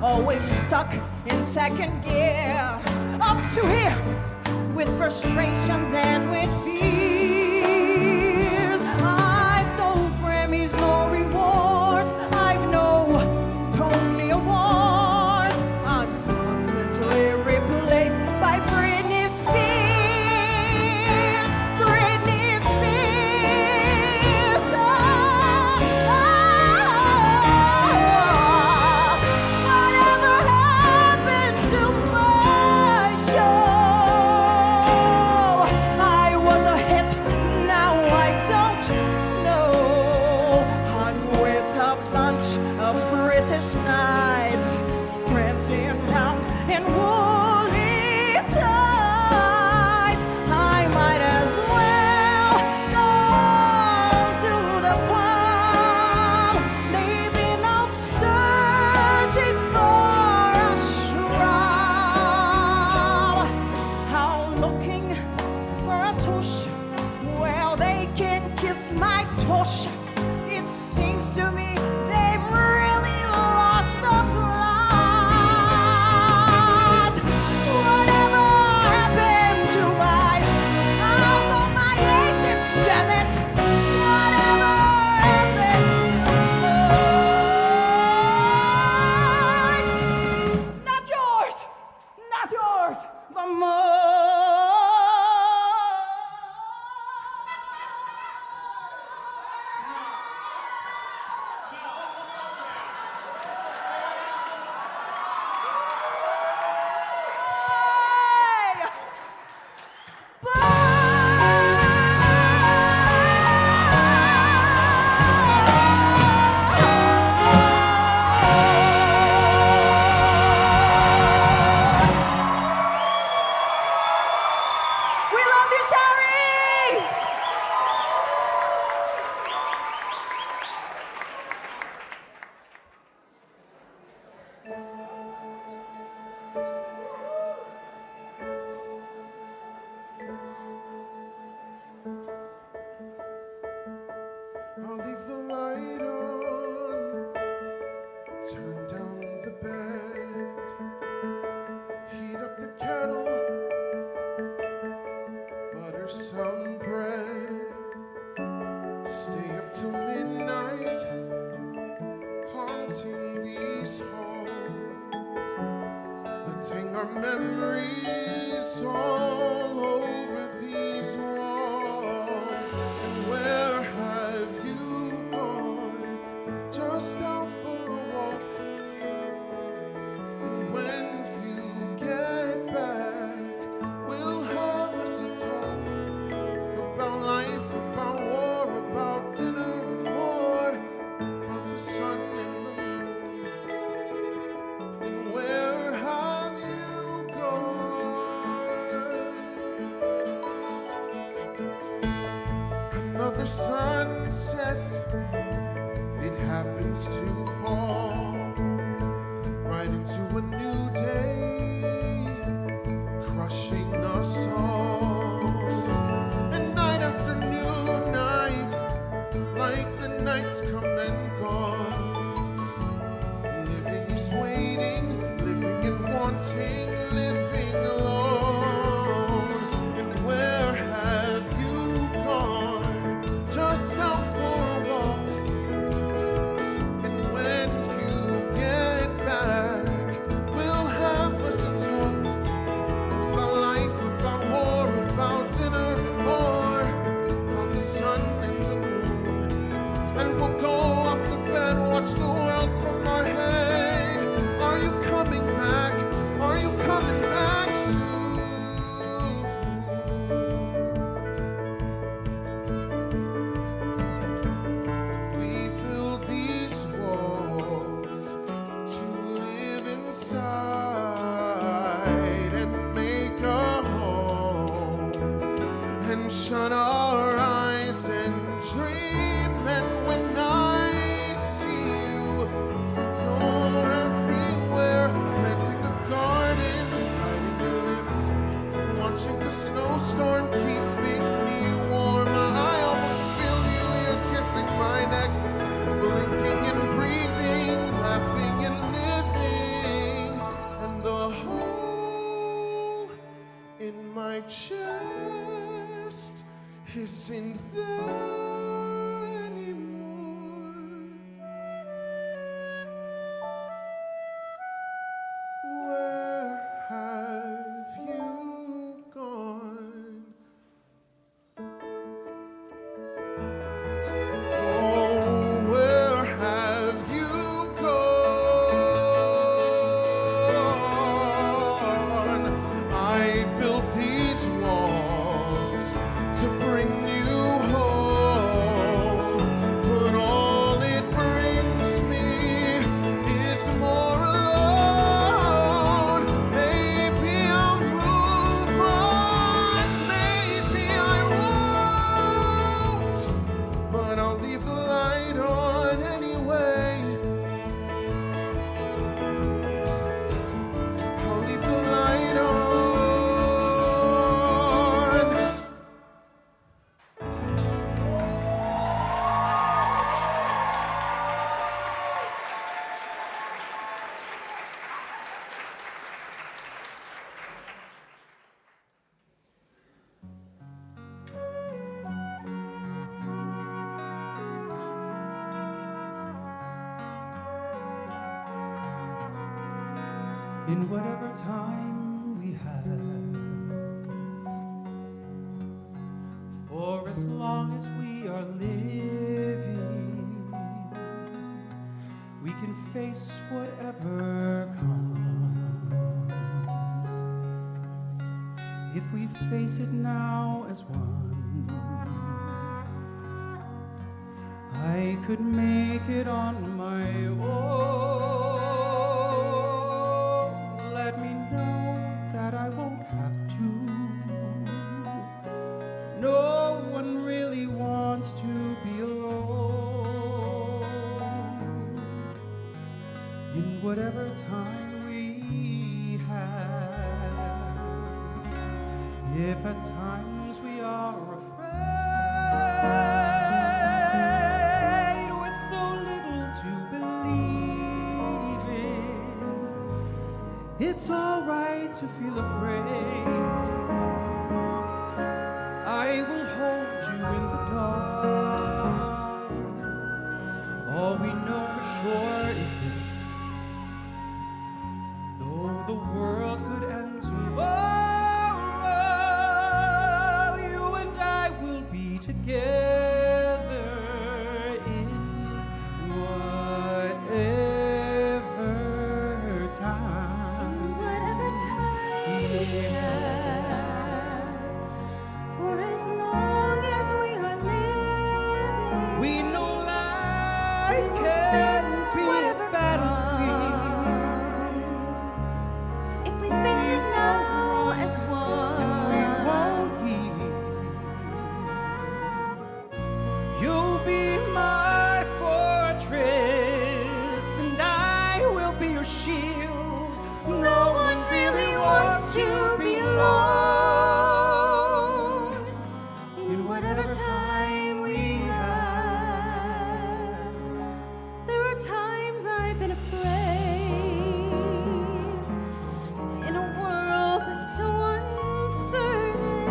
always stuck in second gear, up to here with frustrations and with fears. I've no Grammys, no rewards. I've no Tony Awards. I'm constantly replaced by Britney Spears. Britney Spears. Whatever happened to my show? I was a hit, now I don't know. I'm with a bunch of British knights, prancing round in woolly tights. I might as well go to the pub. They've been out searching for a shrub. How looking for a tush, well, they can kiss my tush. It seems to me they've really lost the plot. Whatever happened to my, oh, my agents, damn it. Whatever happened to mine? Not yours, but mine. We love you, Shari! I'll leave the light on, turn down the bed, heat up the kettle, butter some bread, stay up till midnight, haunting these halls. Let's hang our memories all over these walls. And where have you gone? Just out for a walk. And when you get back, we'll have us a talk about life, about war, about dinner and more, about the sun and the moon. And where have you gone? Another sunset, it happens to fall right into a new day, crushing us all. And night after new night, like the nights come and gone, living is waiting, living and wanting, living alone. And where have you gone? Just out for a walk. And when you get back, we'll have us a talk about life, shut our eyes and dream, and when I see you, you're everywhere, planting a garden, hiding your limb, watching the snowstorm, keeping me warm. I almost feel you, you're kissing my neck, blinking and breathing, laughing and living, and the hole in my chest isn't there anymore. Where have you gone? Oh, where have you gone? I built these walls to bring you home, but all it brings me is more alone. Maybe I'll move on, maybe I won't, but I'll leave the light on anyway. I'll leave the light on. In whatever time we have, for as long as we are living, we can face whatever comes. If we face it now as one, I could make it on my own. Let me know that I won't have to. No one really wants to be alone. In whatever time we have, if at times we are afraid with so little to believe in, it's all right to feel afraid. I will hold you in the dark. All we know for sure is this: though the world could end tomorrow, you and I will be together in whatever time. Whatever time we have, for as long as we are living, We know life we can face be a whatever battlefield, comes. If we face it now as and we one, won't yield. You'll be my fortress, and I will be your shield. no one really wants to be alone. In whatever time we have, there are times I've been afraid. In a world that's so uncertain,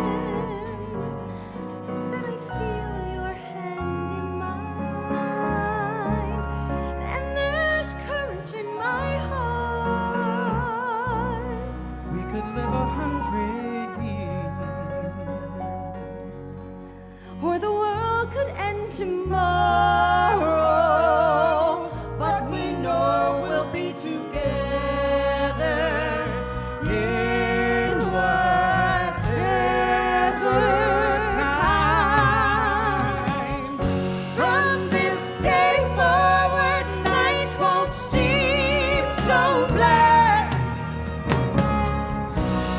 then I feel your hand in mine, and there's courage in my heart. We could live 100 years. Or the world could end tomorrow, but we know we'll be together in whatever time. From this day forward, nights won't seem so black.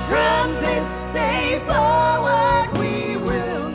From this day forward, we will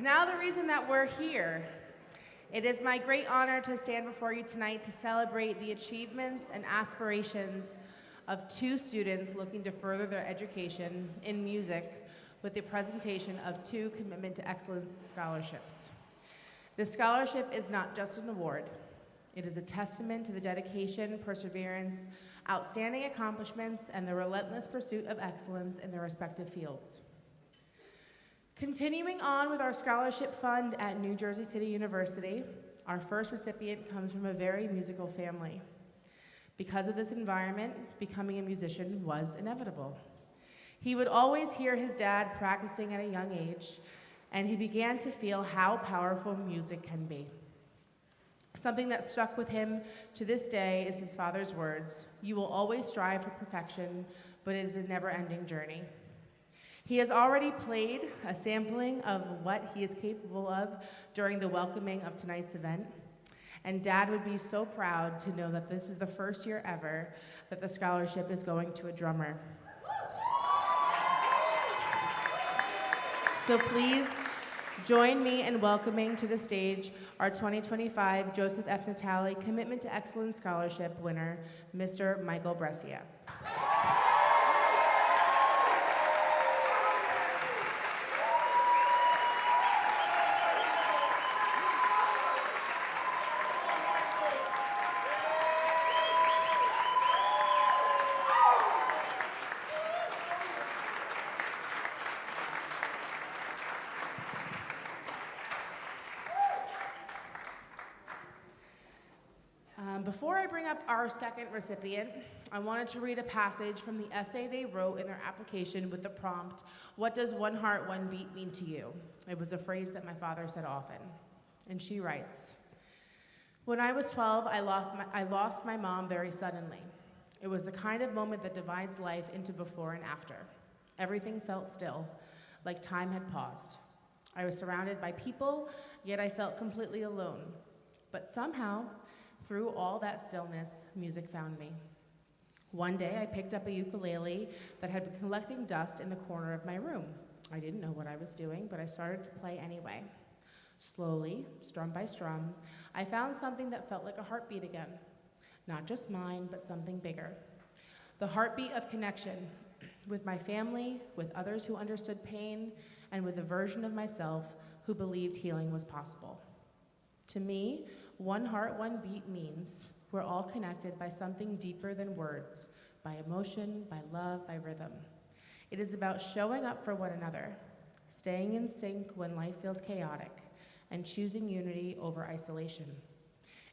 Now the reason that we're here. It is my great honor to stand before you tonight to celebrate the achievements and aspirations of two students looking to further their education in music with the presentation of two Commitment to Excellence scholarships. This scholarship is not just an award. It is a testament to the dedication, perseverance, outstanding accomplishments, and the relentless pursuit of excellence in their respective fields. Continuing on with our scholarship fund at New Jersey City University, our first recipient comes from a very musical family. Because of this environment, becoming a musician was inevitable. He would always hear his dad practicing at a young age, and he began to feel how powerful music can be. Something that stuck with him to this day is his father's words, "You will always strive for perfection, but it is a never-ending journey." He has already played a sampling of what he is capable of during the welcoming of tonight's event, and Dad would be so proud to know that this is the first year ever that the scholarship is going to a drummer. So please join me in welcoming to the stage our 2025 Joseph F. Natale Commitment to Excellence Scholarship winner, Mr. Michael Brescia. Before I bring up our second recipient, I wanted to read a passage from the essay they wrote in their application with the prompt, "What does one heart, one beat mean to you?" It was a phrase that my father said often. And she writes, "When I was 12, I lost my mom very suddenly. It was the kind of moment that divides life into before and after. Everything felt still, like time had paused. I was surrounded by people, yet I felt completely alone. But somehow, through all that stillness, music found me. One day, I picked up a ukulele that had been collecting dust in the corner of my room. I didn't know what I was doing, but I started to play anyway. Slowly, strum by strum, I found something that felt like a heartbeat again. Not just mine, but something bigger. The heartbeat of connection with my family, with others who understood pain, and with a version of myself who believed healing was possible. To me, one heart, one beat means we're all connected by something deeper than words, by emotion, by love, by rhythm. It is about showing up for one another, staying in sync when life feels chaotic, and choosing unity over isolation.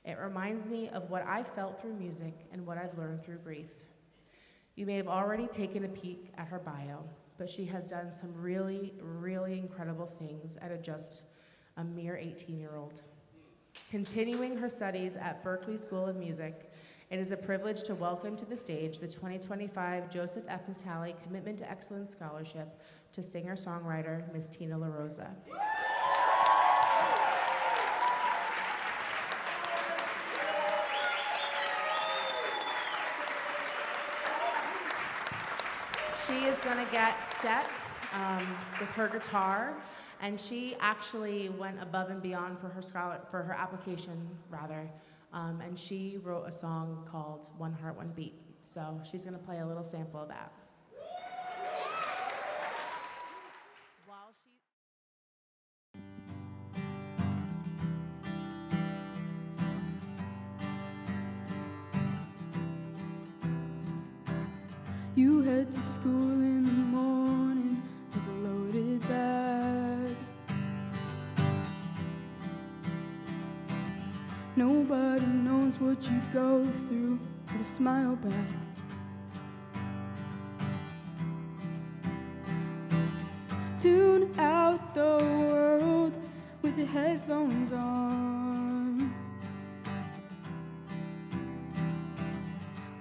It reminds me of what I felt through music and what I've learned through grief." You may have already taken a peek at her bio, but she has done some really, really incredible things at just a mere 18-year-old. Continuing her studies at Berklee School of Music, it is a privilege to welcome to the stage the 2025 Joseph F. Natale Commitment to Excellence Scholarship to singer-songwriter Miss Tina La Rosa. She is going to get set with her guitar, and she actually went above and beyond for her application, and she wrote a song called "One Heart, One Beat." So she's going to play a little sample of that. You head to school in the morning with a loaded bag. Nobody knows what you go through, but a smile back. Tune out the world with your headphones on.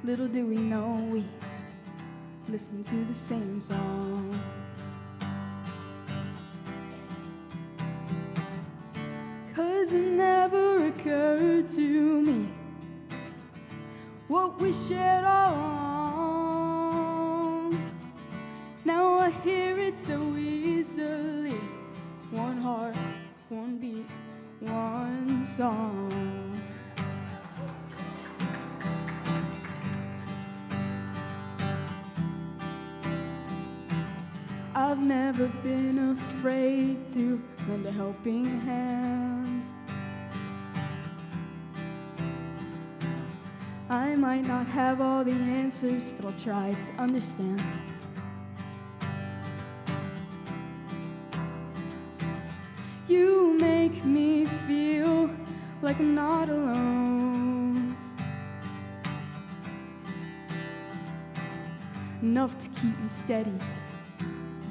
Little do we know we listen to the same song. Cause it never occurred to me what we shared all along. Now I hear it so easily. One heart, song. I've never been afraid to lend a helping hand. I might not have all the answers, but I'll try to understand. You make me feel like I'm not alone, enough to keep me steady.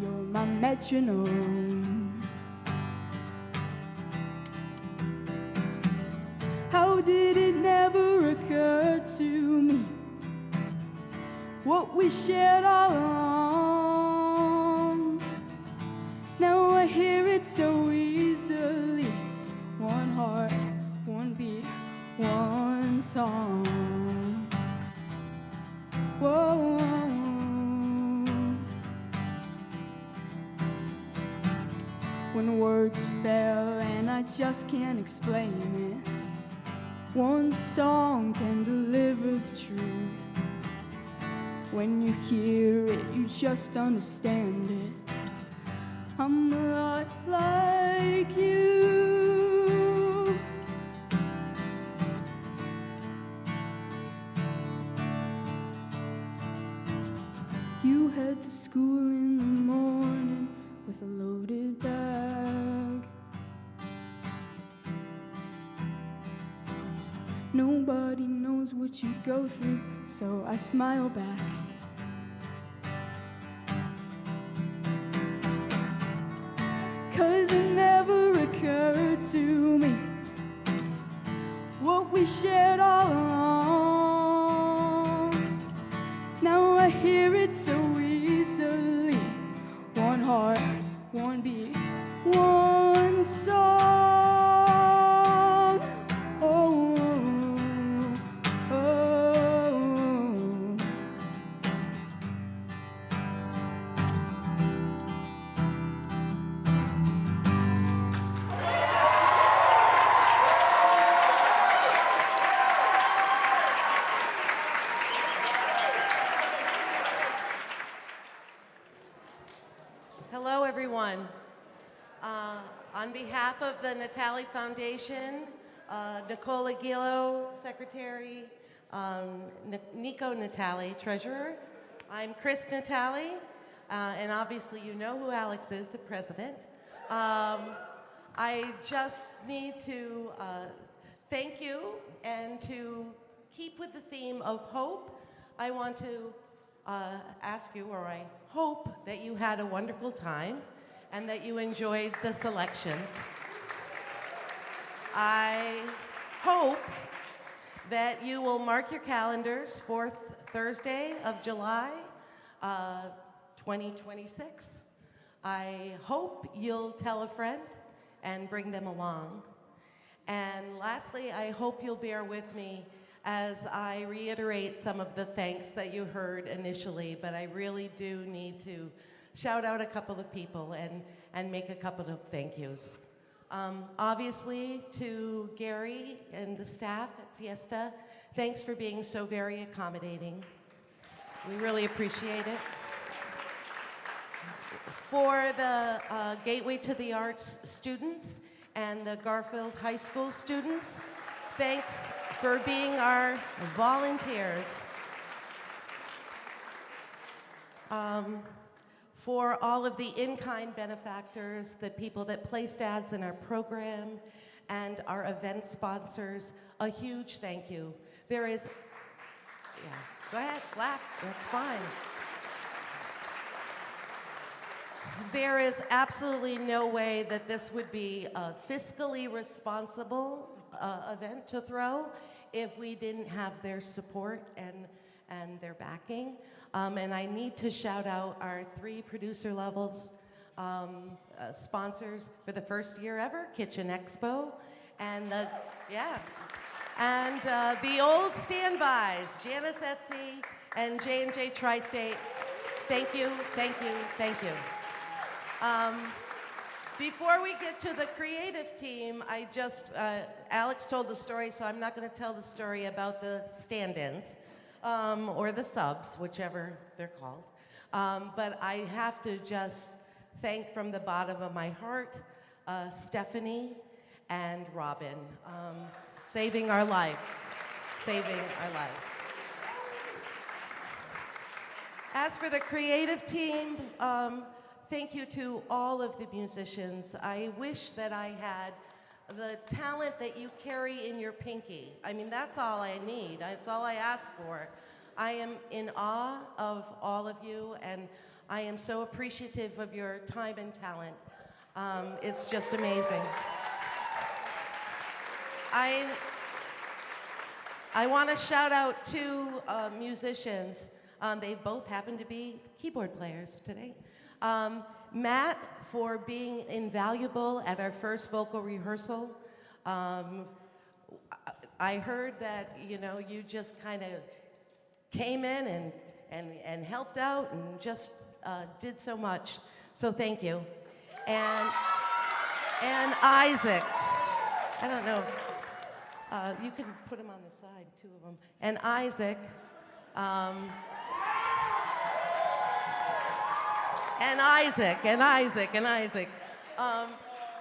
You're my metronome. How did it never occur to me what we shared all along? Now I hear it so easily. One heart, one beat, one song. Whoa. When words fail and I just can't explain it, one song can deliver the truth. When you hear it, you just understand it. I'm a lot like you. You head to school in the morning with a loaded bag. Nobody knows what you go through, so I smile back. Cause it never occurred to me what we shared all along. Now I hear it so easily. One heart, one beat, one song. Oh, oh, oh. Hello, everyone. On behalf of the Natale Foundation, Nicole Aguilo, Secretary, Nico Natale, Treasurer. I'm Chris Natale, and obviously you know who Alex is, the President. I just need to thank you, and to keep with the theme of hope, I want to ask you, or I hope that you had a wonderful time and that you enjoyed the selections. I hope that you will mark your calendars, 4th Thursday of July, 2026. I hope you'll tell a friend and bring them along. And lastly, I hope you'll bear with me as I reiterate some of the thanks that you heard initially, but I really do need to shout out a couple of people and make a couple of thank yous. Obviously, to Gary and the staff at Fiesta, thanks for being so very accommodating. We really appreciate it. For the Gateway to the Arts students and the Garfield High School students, thanks for being our volunteers. For all of the in-kind benefactors, the people that placed ads in our program, and our event sponsors, a huge thank you. There is, yeah, go ahead, clap, that's fine. There is absolutely no way that this would be a fiscally responsible event to throw if we didn't have their support and their backing. And I need to shout out our 3 producer levels sponsors for the first year ever, Kitchen Expo, and the old standbys, Janice Etsy and J&J Tri-State. Thank you, thank you, thank you. Before we get to the creative team, Alex told the story, so I'm not going to tell the story about the stand-ins or the subs, whichever they're called. But I have to just thank from the bottom of my heart Stephanie and Robin, saving our life, saving our life. As for the creative team, thank you to all of the musicians. I wish that I had the talent that you carry in your pinky. I mean, that's all I need. That's all I ask for. I am in awe of all of you, and I am so appreciative of your time and talent. It's just amazing. I want to shout out two musicians. They both happen to be keyboard players today. Matt, for being invaluable at our first vocal rehearsal. I heard that, you just kind of came in and helped out and just did so much. So thank you. And Isaac, I don't know, you can put them on the side, two of them. And Isaac,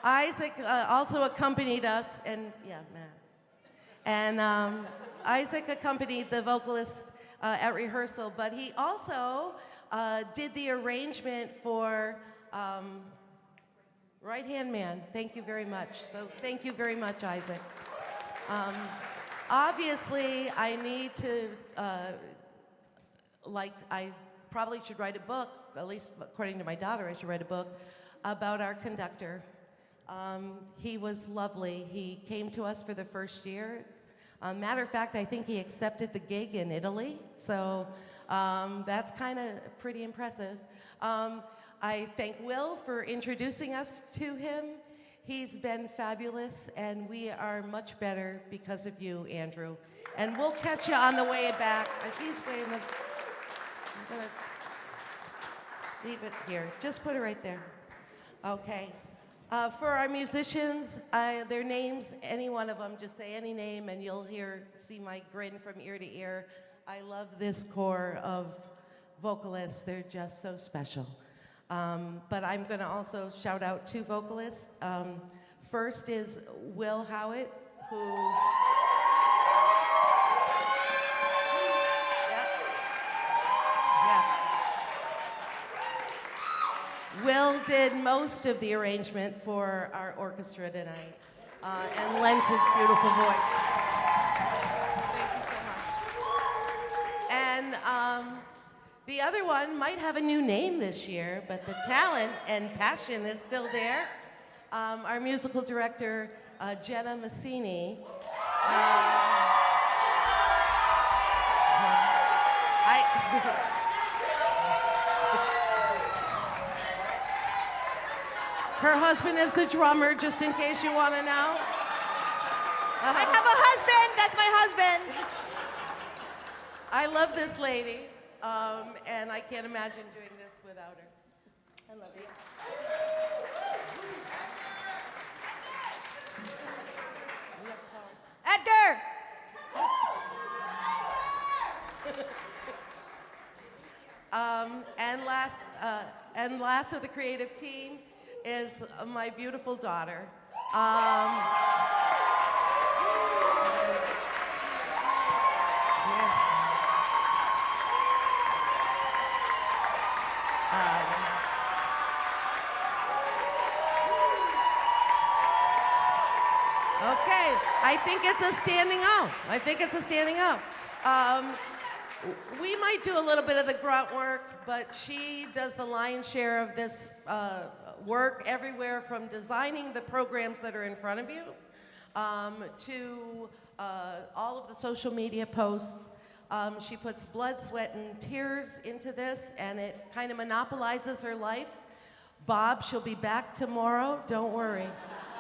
Isaac also accompanied us, and yeah, Matt. And Isaac accompanied the vocalist at rehearsal, but he also did the arrangement for Right Hand Man. Thank you very much. So thank you very much, Isaac. Obviously, I need to, I probably should write a book, at least according to my daughter, I should write a book about our conductor. He was lovely. He came to us for the first year. Matter of fact, I think he accepted the gig in Italy, so that's kind of pretty impressive. I thank Will for introducing us to him. He's been fabulous, and we are much better because of you, Andrew. And we'll catch you on the way back. He's waiting. I'm gonna leave it here. Just put it right there. Okay. For our musicians, their names, any one of them, just say any name and you'll see my grin from ear to ear. I love this corps of vocalists. They're just so special. But I'm going to also shout out two vocalists. First is Will Howitt, who... Will did most of the arrangement for our orchestra tonight and lent his beautiful voice. Thank you so much. And the other one might have a new name this year, but the talent and passion is still there. Our musical director, JENNA MACCINI. Her husband is the drummer, just in case you want to know. I have a husband. That's my husband. I love this lady, and I can't imagine doing this without her. I love you. Edgar. And last of the creative team is my beautiful daughter. Okay, I think it's a standing out. We might do a little bit of the grunt work, but she does the lion's share of this work everywhere from designing the programs that are in front of you to all of the social media posts. She puts blood, sweat, and tears into this, and it kind of monopolizes her life. Bob, she'll be back tomorrow, don't worry.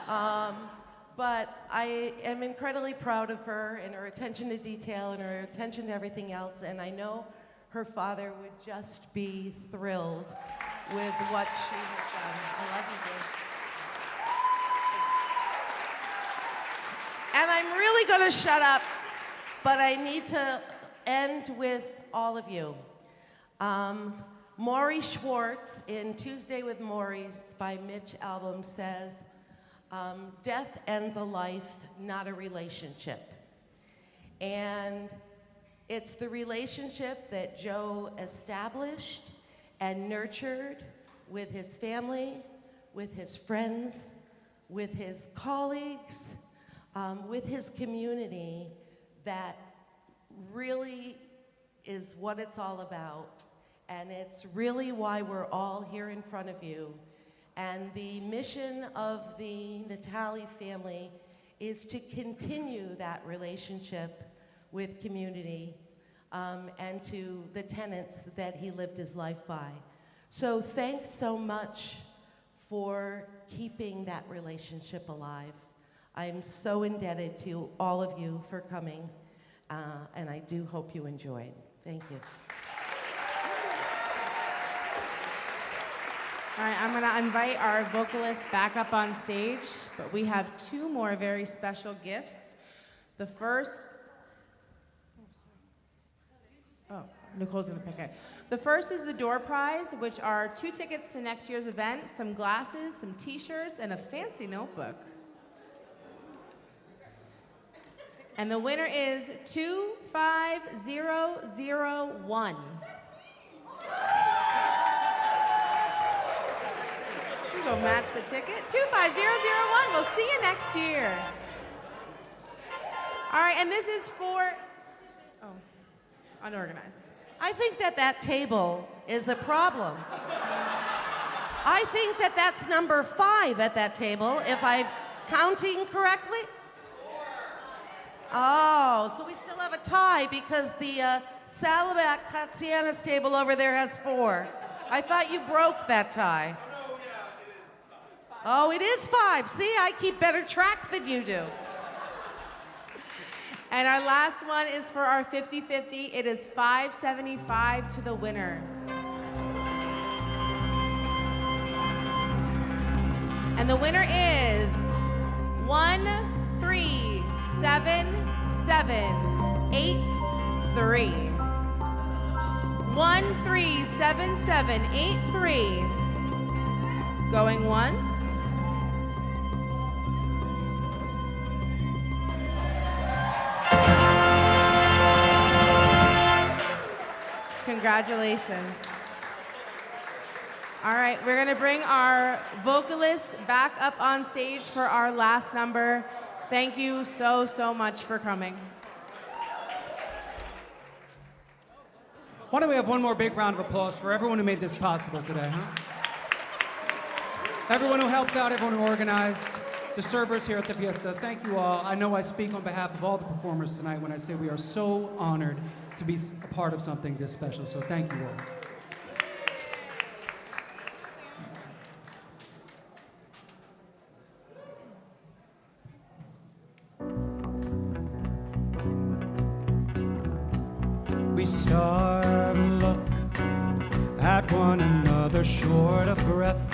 But I am incredibly proud of her and her attention to detail and her attention to everything else, and I know her father would just be thrilled with what she has done. I love you, going to shut up, but I need to end with all of you. Maury Schwartz in Tuesday with Maury by Mitch album says, death ends a life, not a relationship. And it's the relationship that Joe established and nurtured with his family, with his friends, with his colleagues, with his community, that really is what it's all about. And it's really why we're all here in front of you. And the mission of the Natale family is to continue that relationship with community and to the tenets that he lived his life by. So thanks so much for keeping that relationship alive. I'm so indebted to all of you for coming, and I do hope you enjoyed. Thank you. All right, I'm gonna invite our vocalists back up on stage, but we have two more very special gifts. The first, Nicole's gonna pick it. The first is the door prize, which are 2 tickets to next year's event, some glasses, some t-shirts, and a fancy notebook. And the winner is 25001. You go match the ticket. 25001. We'll see you next year. All right, and this is for, unorganized. I think that that table is a problem. I think that that's number 5 at that table, if I'm counting correctly. Oh, so we still have a tie because the Salavat Katsianis table over there has 4. I thought you broke that tie. Oh, it is 5. See, I keep better track than you do. And our last one is for our 50-50. It is $575 to the winner. And the winner is 137783. 137783. Going once. Congratulations. All right, we're gonna bring our vocalists back up on stage for our last number. Thank you so, so much for coming. Why don't we have one more big round of applause for everyone who made this possible today, huh? Everyone who helped out, everyone who organized, the servers here at the Fiesta, thank you all. I know I speak on behalf of all the performers tonight when I say we are so honored to be a part of something this special, so thank you all. We starve and look at one another short of breath,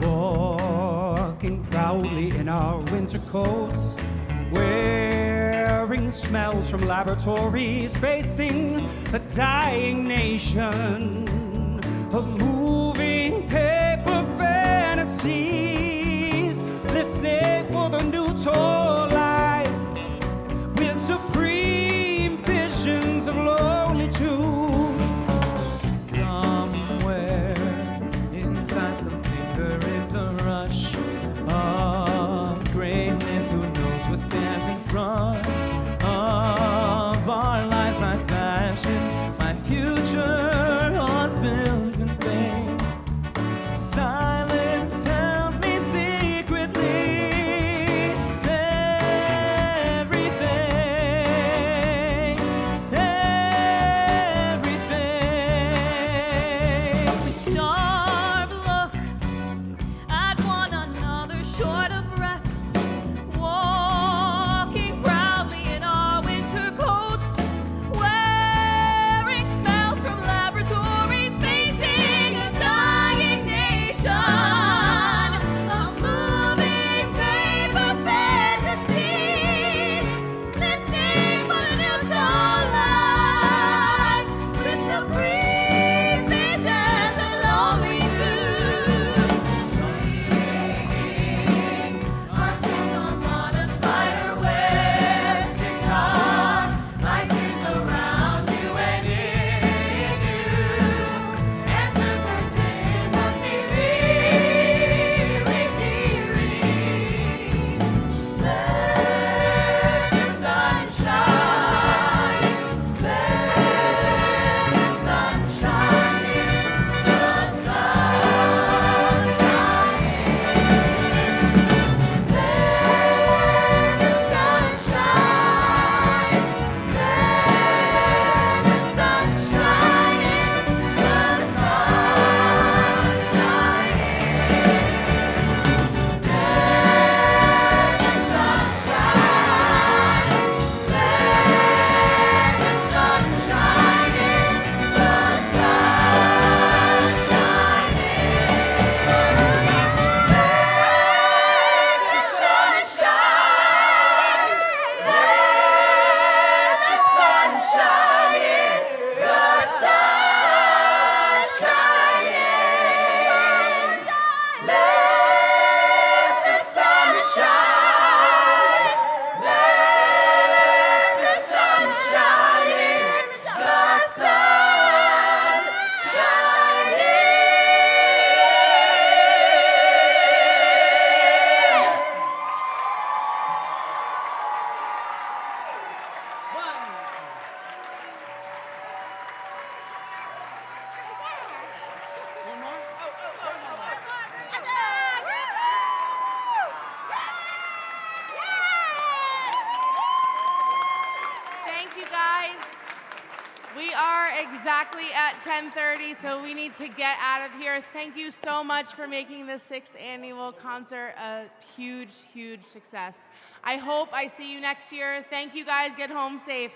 walking proudly in our winter coats, wearing smells from laboratories, facing a dying nation of moving paper fantasies, listening for the new toll lights with supreme visions of lonely tunes. Somewhere inside something there is a rush of greatness. Who knows what stands in front of our lives? I fashion my future on films in space. exactly at 10:30, so we need to get out of here. Thank you so much for making the 6th annual concert a huge, huge success. I hope I see you next year. Thank you guys. Get home safe.